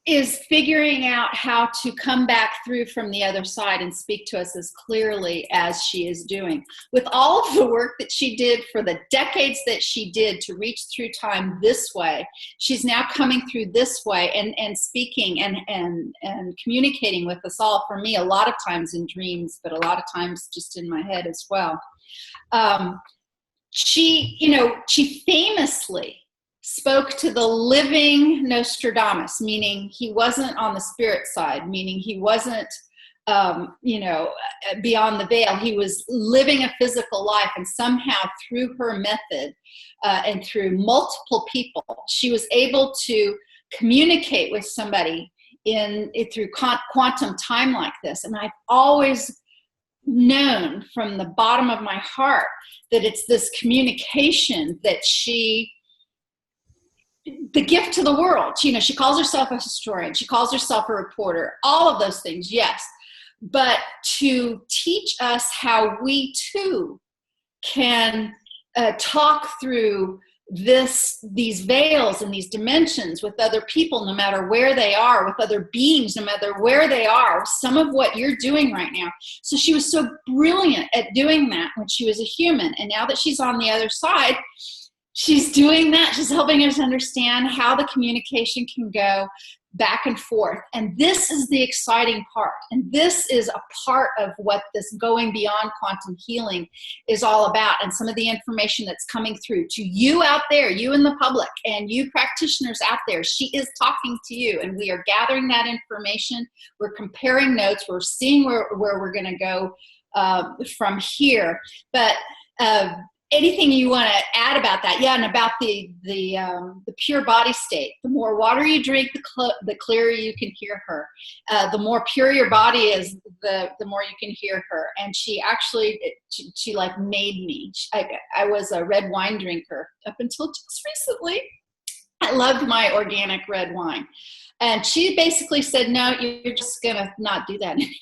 is figuring out how to come back through from the other side and speak to us as clearly as she is doing. With all of the work that she did for the decades that she did to reach through time this way, she's now coming through this way and speaking and communicating with us all, for me, a lot of times in dreams, but a lot of times just in my head as well. She famously spoke to the living Nostradamus, meaning he wasn't on the spirit side, meaning he wasn't, beyond the veil. He was living a physical life, and somehow through her method and through multiple people, she was able to communicate with somebody through quantum time like this. And I've always known from the bottom of my heart that it's this communication that she the gift to the world. You know, she calls herself a historian. She calls herself a reporter. All of those things, yes. But to teach us how we too can talk through these veils and these dimensions with other people, no matter where they are, with other beings, no matter where they are, some of what you're doing right now. So she was so brilliant at doing that when she was a human. And now that she's on the other side, she's doing that. She's helping us understand how the communication can go back and forth. And this is the exciting part. And this is a part of what this going beyond quantum healing is all about. And some of the information that's coming through to you out there, you in the public, and you practitioners out there, she is talking to you. And we are gathering that information. We're comparing notes. We're seeing where we're going to go from here. But anything you want to add about that? Yeah, and about the pure body state. The more water you drink, the clearer you can hear her. The more pure your body is, the more you can hear her. And she actually, she like made me. I was a red wine drinker up until just recently. I loved my organic red wine. And she basically said, no, you're just going to not do that anymore.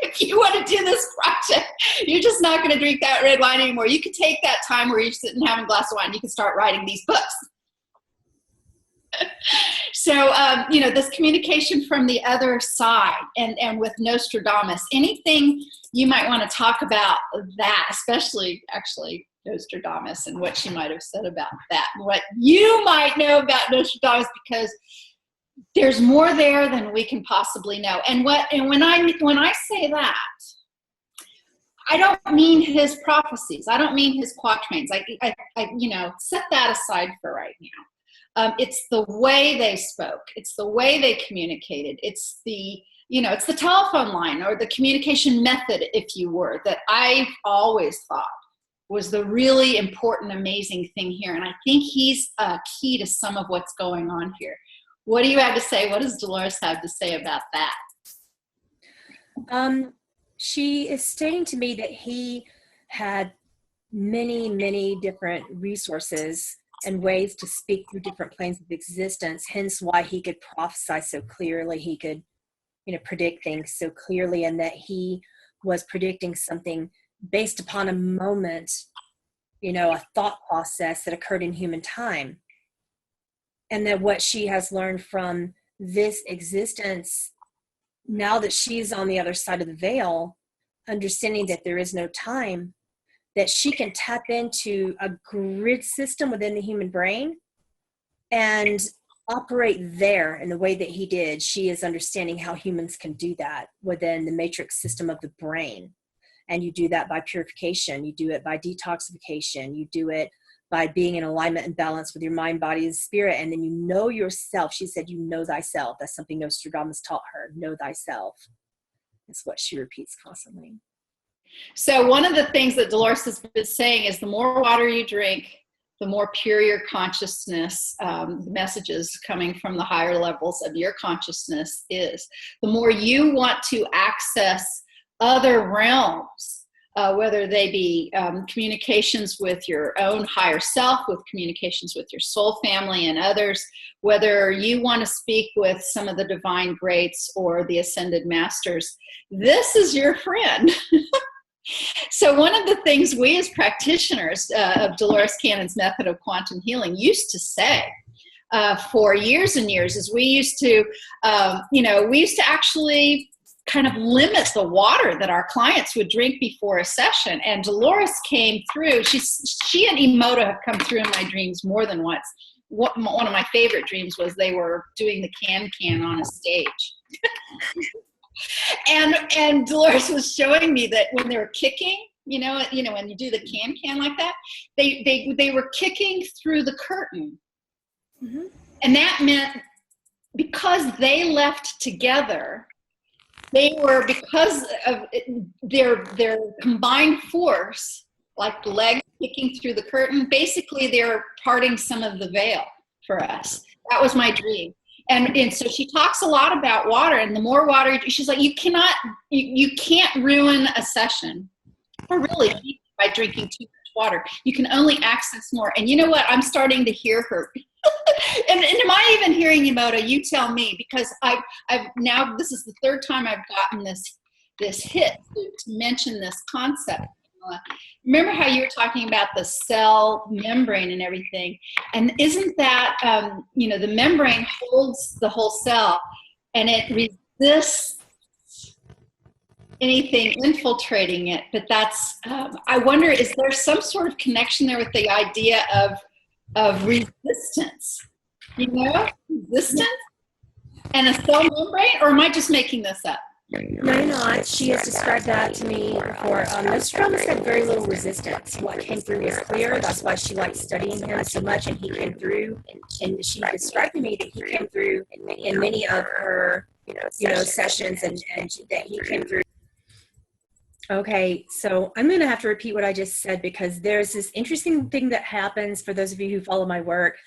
If you want to do this project, you're just not going to drink that red wine anymore. You can take that time where you're sitting having a glass of wine. You can start writing these books. So, you know, this communication from the other side and with Nostradamus, anything you might want to talk about that, especially actually Nostradamus and what she might have said about that, and what you might know about Nostradamus, because there's more there than we can possibly know. And when I say that, I don't mean his prophecies. I don't mean his quatrains. I you know, set that aside for right now. It's the way they spoke. It's the way they communicated. It's the, you know, it's the telephone line or the communication method, if you were, that I've always thought was the really important, amazing thing here. And I think he's key to some of what's going on here. What do you have to say? What does Dolores have to say about that? She is stating to me that he had many, many different resources and ways to speak through different planes of existence, hence why he could prophesy so clearly. He could, you know, predict things so clearly, and that he was predicting something based upon a moment, you know, a thought process that occurred in human time. And that what she has learned from this existence, now that she's on the other side of the veil, understanding that there is no time, that she can tap into a grid system within the human brain and operate there in the way that he did. She is understanding how humans can do that within the matrix system of the brain. And you do that by purification. You do it by detoxification. You do it by being in alignment and balance with your mind, body, and spirit. And then you know yourself. She said, you know thyself. That's something Nostradamus taught her. Know thyself. That's what she repeats constantly. So one of the things that Dolores has been saying is the more water you drink, the more pure your consciousness, the messages coming from the higher levels of your consciousness is. The more you want to access other realms, whether they be communications with your own higher self, with communications with your soul family and others, whether you want to speak with some of the divine greats or the ascended masters, this is your friend. So one of the things we as practitioners of Dolores Cannon's method of quantum healing used to say for years and years is we used to actually kind of limit the water that our clients would drink before a session. And Dolores came through. She and Emoto have come through in my dreams more than once. One of my favorite dreams was they were doing the can on a stage. and Dolores was showing me that when they were kicking, you know, when you do the can like that, they were kicking through the curtain. Mm-hmm. And that meant because they left together, they were, because of their combined force, like the legs kicking through the curtain, basically they're parting some of the veil for us. That was my dream. And so she talks a lot about water, and the more water, she's like, you can't ruin a session, or really, by drinking too much water. You can only access more. And you know what? I'm starting to hear her. and am I even hearing you, Moda? You tell me, because I've now, this is the third time I've gotten this hit to mention this concept. Remember how you were talking about the cell membrane and everything? And isn't that, the membrane holds the whole cell and it resists anything infiltrating it? But that's, I wonder, is there some sort of connection there with the idea of resistance? Resistance and a cell membrane? Or am I just making this up? No, you're not. She has described that to me before. Nostradamus had very little resistance. What came through was clear. That's why she liked studying him so much, and he came through. And she described to me that he came through in many of her, sessions, and that he came through. Okay, so I'm going to have to repeat what I just said, because there's this interesting thing that happens for those of you who follow my work.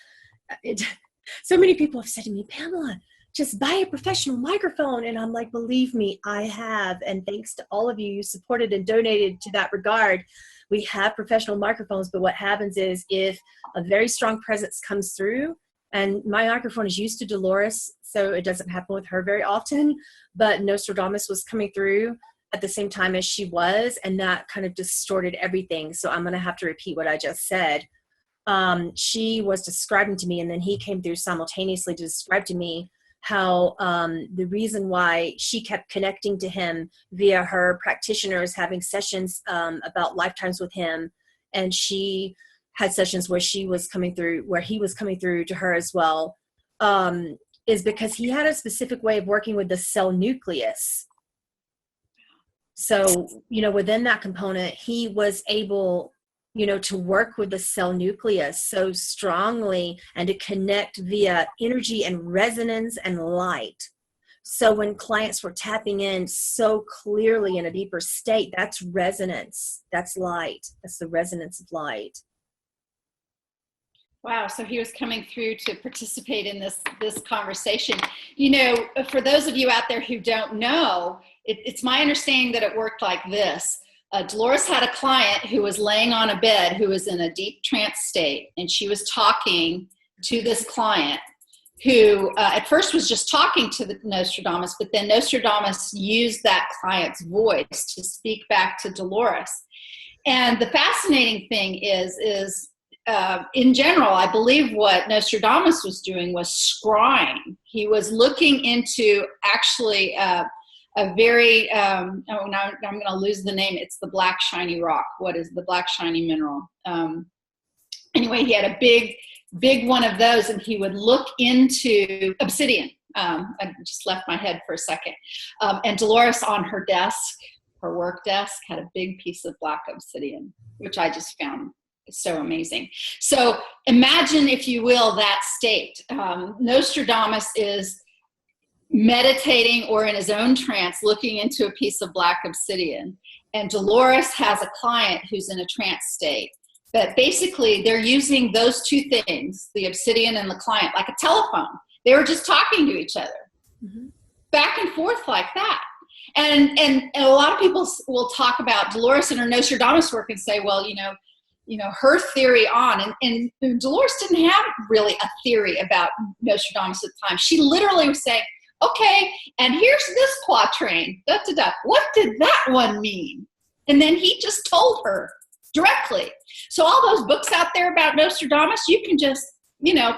So many people have said to me, Pamela, just buy a professional microphone. And I'm like, believe me, I have. And thanks to all of you, you supported and donated to that regard. We have professional microphones, but what happens is if a very strong presence comes through, and my microphone is used to Dolores, so it doesn't happen with her very often, but Nostradamus was coming through at the same time as she was, and that kind of distorted everything. So I'm going to have to repeat what I just said. She was describing to me, and then he came through simultaneously to describe to me how the reason why she kept connecting to him via her practitioners, having sessions about lifetimes with him, and she had sessions where she was coming through, where he was coming through to her as well, is because he had a specific way of working with the cell nucleus. So, within that component, he was able, to work with the cell nucleus so strongly and to connect via energy and resonance and light. So when clients were tapping in so clearly in a deeper state, that's resonance, that's light, that's the resonance of light. Wow, so he was coming through to participate in this conversation. For those of you out there who don't know, it's my understanding that it worked like this. Dolores had a client who was laying on a bed who was in a deep trance state, and she was talking to this client who at first was just talking to the Nostradamus, but then Nostradamus used that client's voice to speak back to Dolores. And the fascinating thing is in general, I believe what Nostradamus was doing was scrying. He was looking into actually a very, now I'm going to lose the name. It's the black shiny rock. What is the black shiny mineral? Anyway, he had a big one of those, and he would look into obsidian. I just left my head for a second. And Dolores on her desk, her work desk, had a big piece of black obsidian, which I just found so amazing. So imagine, if you will, that state. Nostradamus is meditating or in his own trance looking into a piece of black obsidian, and Dolores has a client who's in a trance state. But basically they're using those two things, the obsidian and the client, like a telephone. They were just talking to each other, back and forth like that. And a lot of people will talk about Dolores and her Nostradamus work and say, well, her theory on, and Dolores didn't have really a theory about Nostradamus at the time. She literally was saying, okay, and here's this quatrain, what did that one mean? And then he just told her directly. So all those books out there about Nostradamus, you can just,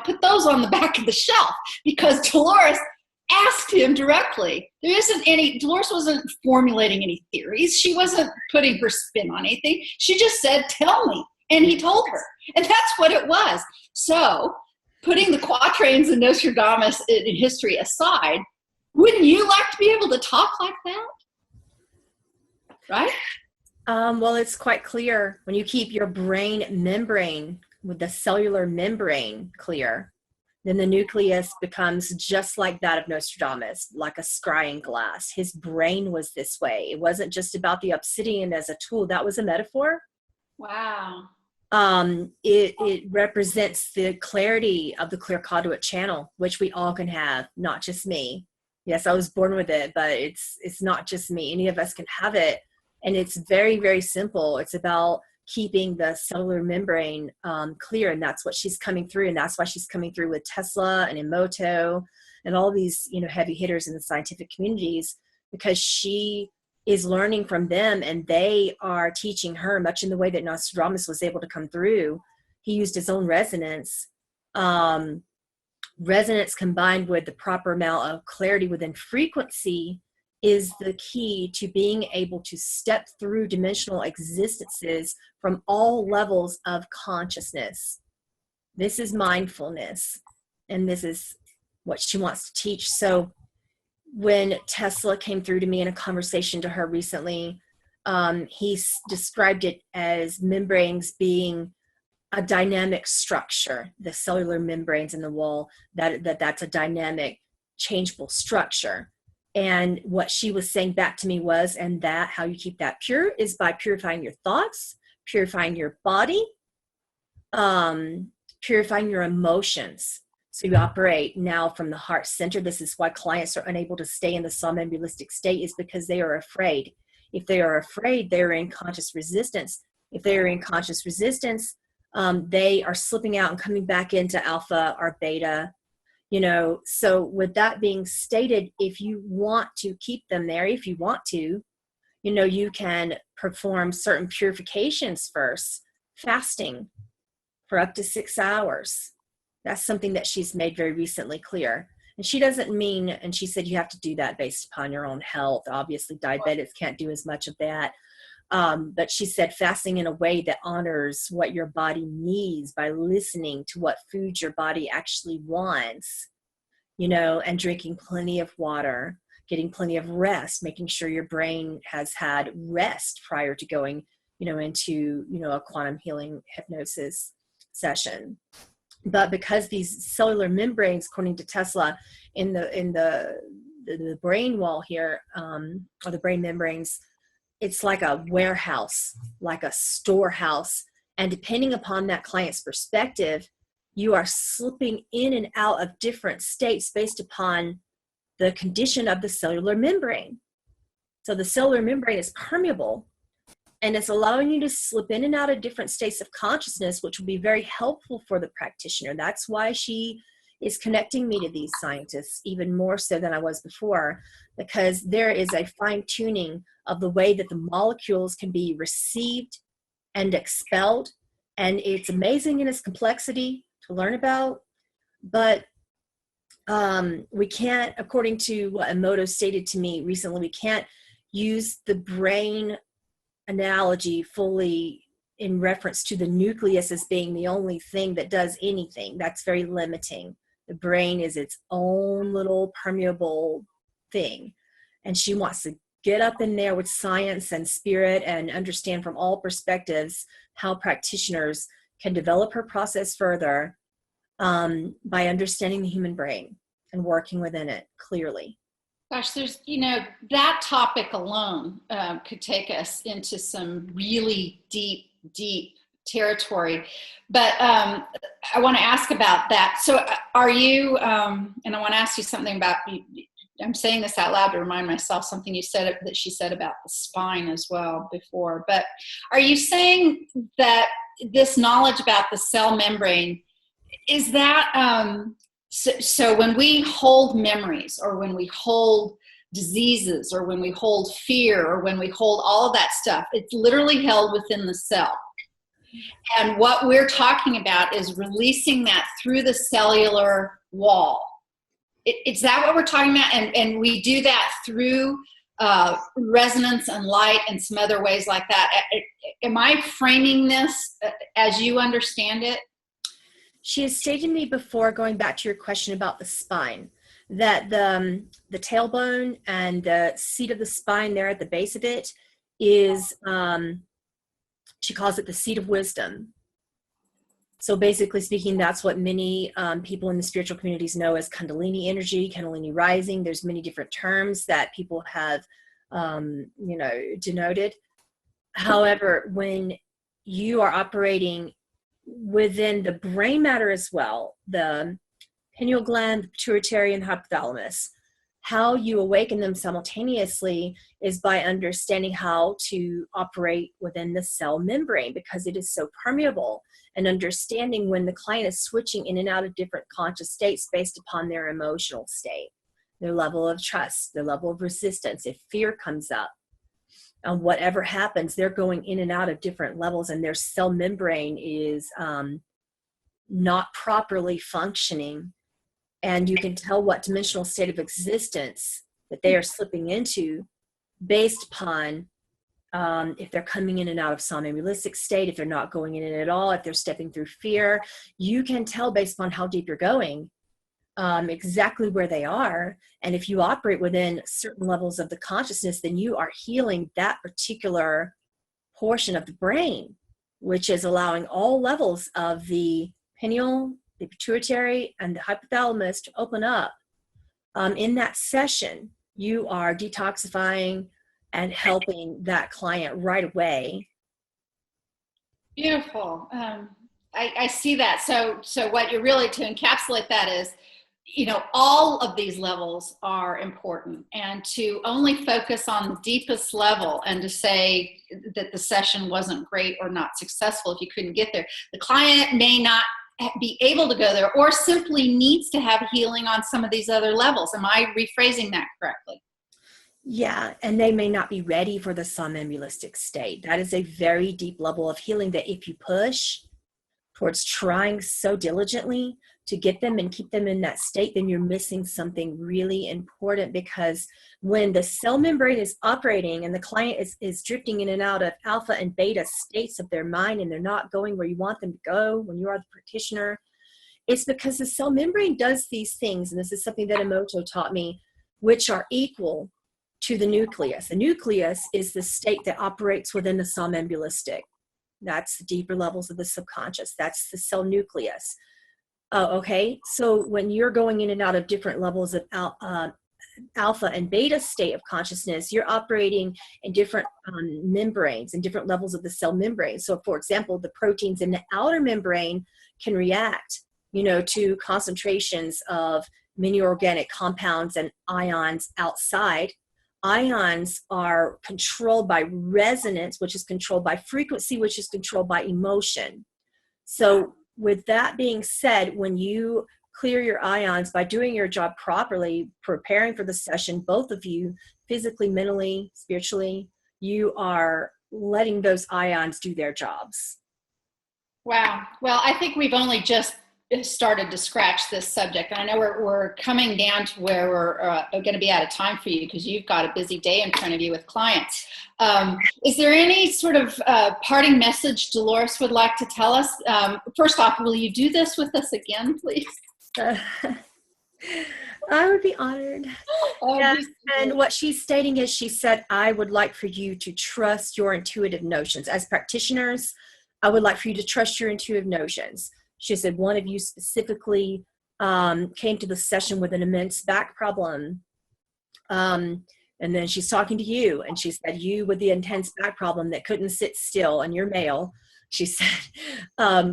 put those on the back of the shelf, because Dolores asked him directly. Dolores wasn't formulating any theories. She wasn't putting her spin on anything. She just said, tell me. And he told her. And that's what it was. So putting the quatrains and Nostradamus in history aside, wouldn't you like to be able to talk like that? Right? Well, it's quite clear when you keep your brain membrane with the cellular membrane clear, then the nucleus becomes just like that of Nostradamus, like a scrying glass. His brain was this way. It wasn't just about the obsidian as a tool. That was a metaphor. Wow. It represents the clarity of the clear conduit channel, which we all can have, not just me. Yes, I was born with it, but it's not just me. Any of us can have it. And it's very, very simple. It's about keeping the cellular membrane clear. And that's what she's coming through. And that's why she's coming through with Tesla and Emoto and all these, heavy hitters in the scientific communities, because she is learning from them, and they are teaching her, much in the way that Nostradamus was able to come through. He used his own resonance. Resonance combined with the proper amount of clarity within frequency is the key to being able to step through dimensional existences from all levels of consciousness. This is mindfulness, and this is what she wants to teach. So when Tesla came through to me in a conversation to her recently, he described it as membranes being a dynamic structure, the cellular membranes in the wall, that's a dynamic, changeable structure. And what she was saying back to me was, and that how you keep that pure is by purifying your thoughts, purifying your body, purifying your emotions. So you operate now from the heart center. This is why clients are unable to stay in the somnambulistic state, is because they are afraid. If they are afraid, they're in conscious resistance. If they are in conscious resistance, they are slipping out and coming back into alpha or beta. So with that being stated, if you want to keep them there, if you want to, you can perform certain purifications first, fasting for up to 6 hours. That's something that she's made very recently clear. And she doesn't mean, and she said you have to do that based upon your own health. Obviously, diabetics can't do as much of that. But she said fasting in a way that honors what your body needs by listening to what food your body actually wants, and drinking plenty of water, getting plenty of rest, making sure your brain has had rest prior to going, into, a quantum healing hypnosis session. But because these cellular membranes, according to Tesla, in the brain wall here, or the brain membranes, it's like a warehouse, like a storehouse. And depending upon that client's perspective, you are slipping in and out of different states based upon the condition of the cellular membrane. So the cellular membrane is permeable, and it's allowing you to slip in and out of different states of consciousness, which will be very helpful for the practitioner. That's why she is connecting me to these scientists even more so than I was before, because there is a fine-tuning of the way that the molecules can be received and expelled. And it's amazing in its complexity to learn about. But we can't, according to what Emoto stated to me recently, we can't use the brain analogy fully in reference to the nucleus as being the only thing that does anything. That's very limiting. The brain is its own little permeable thing. And she wants to get up in there with science and spirit and understand from all perspectives how practitioners can develop her process further by understanding the human brain and working within it clearly. Gosh, there's, that topic alone could take us into some really deep territory. But I want to ask about that. So are you, and I want to ask you something about, I'm saying this out loud to remind myself something you said, that she said about the spine as well before. But are you saying that this knowledge about the cell membrane, is that, so when we hold memories, or when we hold diseases, or when we hold fear, or when we hold all of that stuff, it's literally held within the cell. And what we're talking about is releasing that through the cellular wall. Is that what we're talking about? And we do that through resonance and light and some other ways like that. Am I framing this as you understand it? She has stated to me before, going back to your question about the spine, that the tailbone and the seat of the spine there at the base of it is, she calls it the seat of wisdom. So basically speaking, that's what many people in the spiritual communities know as Kundalini energy, Kundalini rising. There's many different terms that people have, denoted. However, when you are operating within the brain matter as well, the pineal gland, the pituitary, and the hypothalamus How you awaken them simultaneously is by understanding how to operate within the cell membrane, because it is so permeable, and understanding when the client is switching in and out of different conscious states based upon their emotional state, their level of trust, their level of resistance. If fear comes up, whatever happens, they're going in and out of different levels, and their cell membrane is not properly functioning. And you can tell what dimensional state of existence that they are slipping into based upon if they're coming in and out of somnambulistic state, if they're not going in at all, if they're stepping through fear. You can tell based upon how deep you're going exactly where they are. And if you operate within certain levels of the consciousness, then you are healing that particular portion of the brain, which is allowing all levels of the pineal, the pituitary, and the hypothalamus to open up. In that session, you are detoxifying and helping that client right away. Beautiful. I see that. So what you're really, to encapsulate that is, all of these levels are important, and to only focus on the deepest level and to say that the session wasn't great or not successful if you couldn't get there. The client may not be able to go there, or simply needs to have healing on some of these other levels. Am I rephrasing that correctly? Yeah, and they may not be ready for the somnambulistic state. That is a very deep level of healing that if you push towards trying so diligently to get them and keep them in that state, then you're missing something really important. Because when the cell membrane is operating and the client is drifting in and out of alpha and beta states of their mind, and they're not going where you want them to go when you are the practitioner, it's because the cell membrane does these things, and this is something that Emoto taught me, which are equal to the nucleus. The nucleus is the state that operates within the somnambulistic. That's the deeper levels of the subconscious. That's the cell nucleus. Okay, so when you're going in and out of different levels of alpha and beta state of consciousness, you're operating in different membranes and different levels of the cell membrane. So, for example, the proteins in the outer membrane can react, to concentrations of many organic compounds and ions outside. Ions are controlled by resonance, which is controlled by frequency, which is controlled by emotion. So with that being said, when you clear your ions by doing your job properly, preparing for the session, both of you, physically, mentally, spiritually, you are letting those ions do their jobs. Wow. Well, I think we've only just started to scratch this subject. And I know we're coming down to where we're going to be out of time for you, because you've got a busy day in front of you with clients. Is there any sort of parting message Dolores would like to tell us? First off, will you do this with us again, please? I would be honored. And what she's stating is, she said, I would like for you to trust your intuitive notions. As practitioners, I would like for you to trust your intuitive notions. She said, one of you specifically came to the session with an immense back problem. And then she's talking to you, and she said, you with the intense back problem that couldn't sit still, and you're male. She said,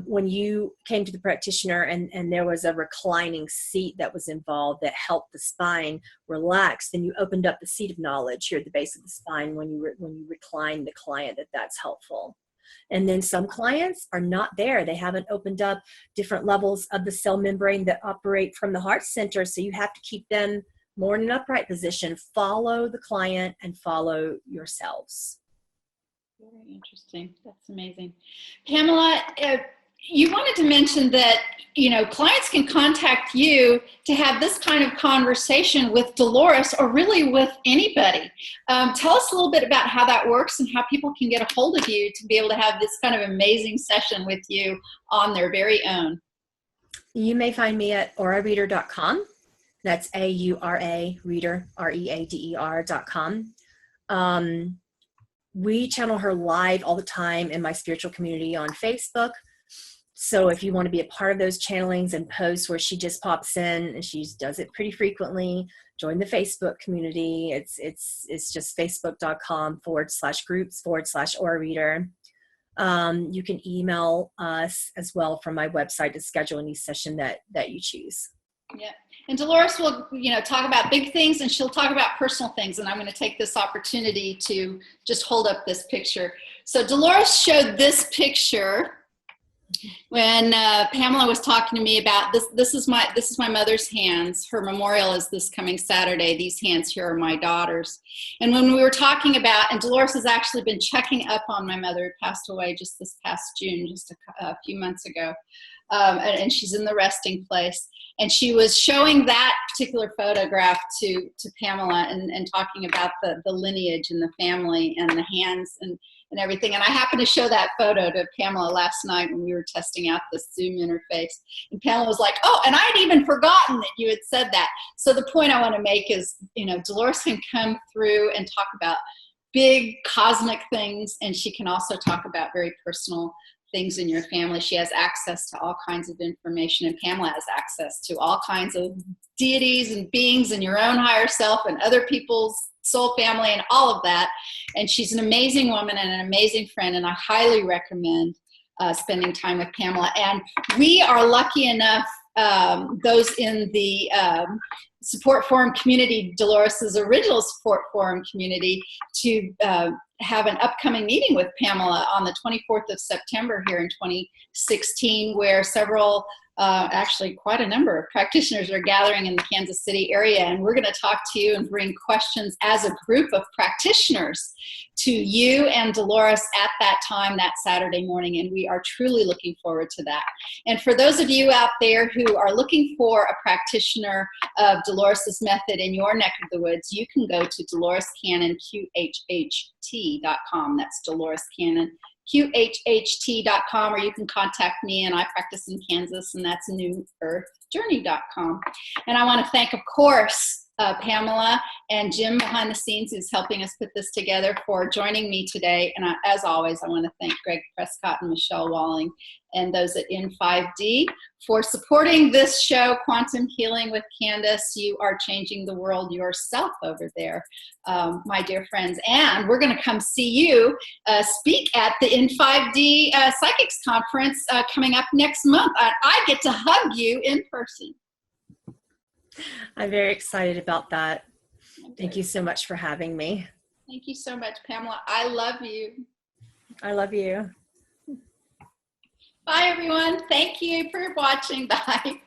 when you came to the practitioner and there was a reclining seat that was involved that helped the spine relax, then you opened up the seat of knowledge here at the base of the spine when you recline the client, that's helpful. And then some clients are not there. They haven't opened up different levels of the cell membrane that operate from the heart center. So you have to keep them more in an upright position. Follow the client and follow yourselves. Very interesting. That's amazing. Pamela, you wanted to mention that, clients can contact you to have this kind of conversation with Dolores, or really with anybody. Tell us a little bit about how that works and how people can get a hold of you to be able to have this kind of amazing session with you on their very own. You may find me at aurareader.com. That's A-U-R-A, reader, R-E-A-D-E-R.com. We channel her live all the time in my spiritual community on Facebook. So if you want to be a part of those channelings and posts where she just pops in, and she does it pretty frequently, join the Facebook community. It's just facebook.com/groups/aura-reader. You can email us as well from my website to schedule any session that you choose. Yeah. And Dolores will, talk about big things, and she'll talk about personal things. And I'm going to take this opportunity to just hold up this picture. So Dolores showed this picture when Pamela was talking to me about this. This is my mother's hands. Her memorial is this coming Saturday. These hands here are my daughter's. And when we were talking about, and Dolores has actually been checking up on my mother, who passed away just this past June, just a few months ago. And she's in the resting place. And she was showing that particular photograph to Pamela and talking about the lineage and the family and the hands and everything. And I happened to show that photo to Pamela last night when we were testing out the Zoom interface. And Pamela was like, oh, and I'd even forgotten that you had said that. So the point I want to make is, Dolores can come through and talk about big cosmic things, and she can also talk about very personal things in your family. She has access to all kinds of information, and Pamela has access to all kinds of deities and beings and your own higher self and other people's soul family and all of that. And she's an amazing woman and an amazing friend, and I highly recommend spending time with Pamela. And we are lucky enough, those in the support forum community, Dolores's original support forum community, to have an upcoming meeting with Pamela on the 24th of September here in 2016, where several, actually quite a number of practitioners are gathering in the Kansas City area. And we're going to talk to you and bring questions as a group of practitioners to you and Dolores at that time, that Saturday morning. And we are truly looking forward to that. And for those of you out there who are looking for a practitioner of Dolores's method in your neck of the woods, you can go to DoloresCannonQHHT.com. That's Dolores Cannon. QHHT.com, or you can contact me, and I practice in Kansas, and that's NewEarthJourney.com. And I want to thank, of course, Pamela and Jim behind the scenes, who's helping us put this together, for joining me today. And as always, I want to thank Greg Prescott and Michelle Walling and those at In5D for supporting this show, Quantum Healing with Candace. You are changing the world yourself over there, my dear friends. And we're going to come see you speak at the In5D Psychics Conference coming up next month. I get to hug you in person. I'm very excited about that. Thank you so much for having me. Thank you so much, Pamela. I love you. I love you. Bye, everyone. Thank you for watching. Bye.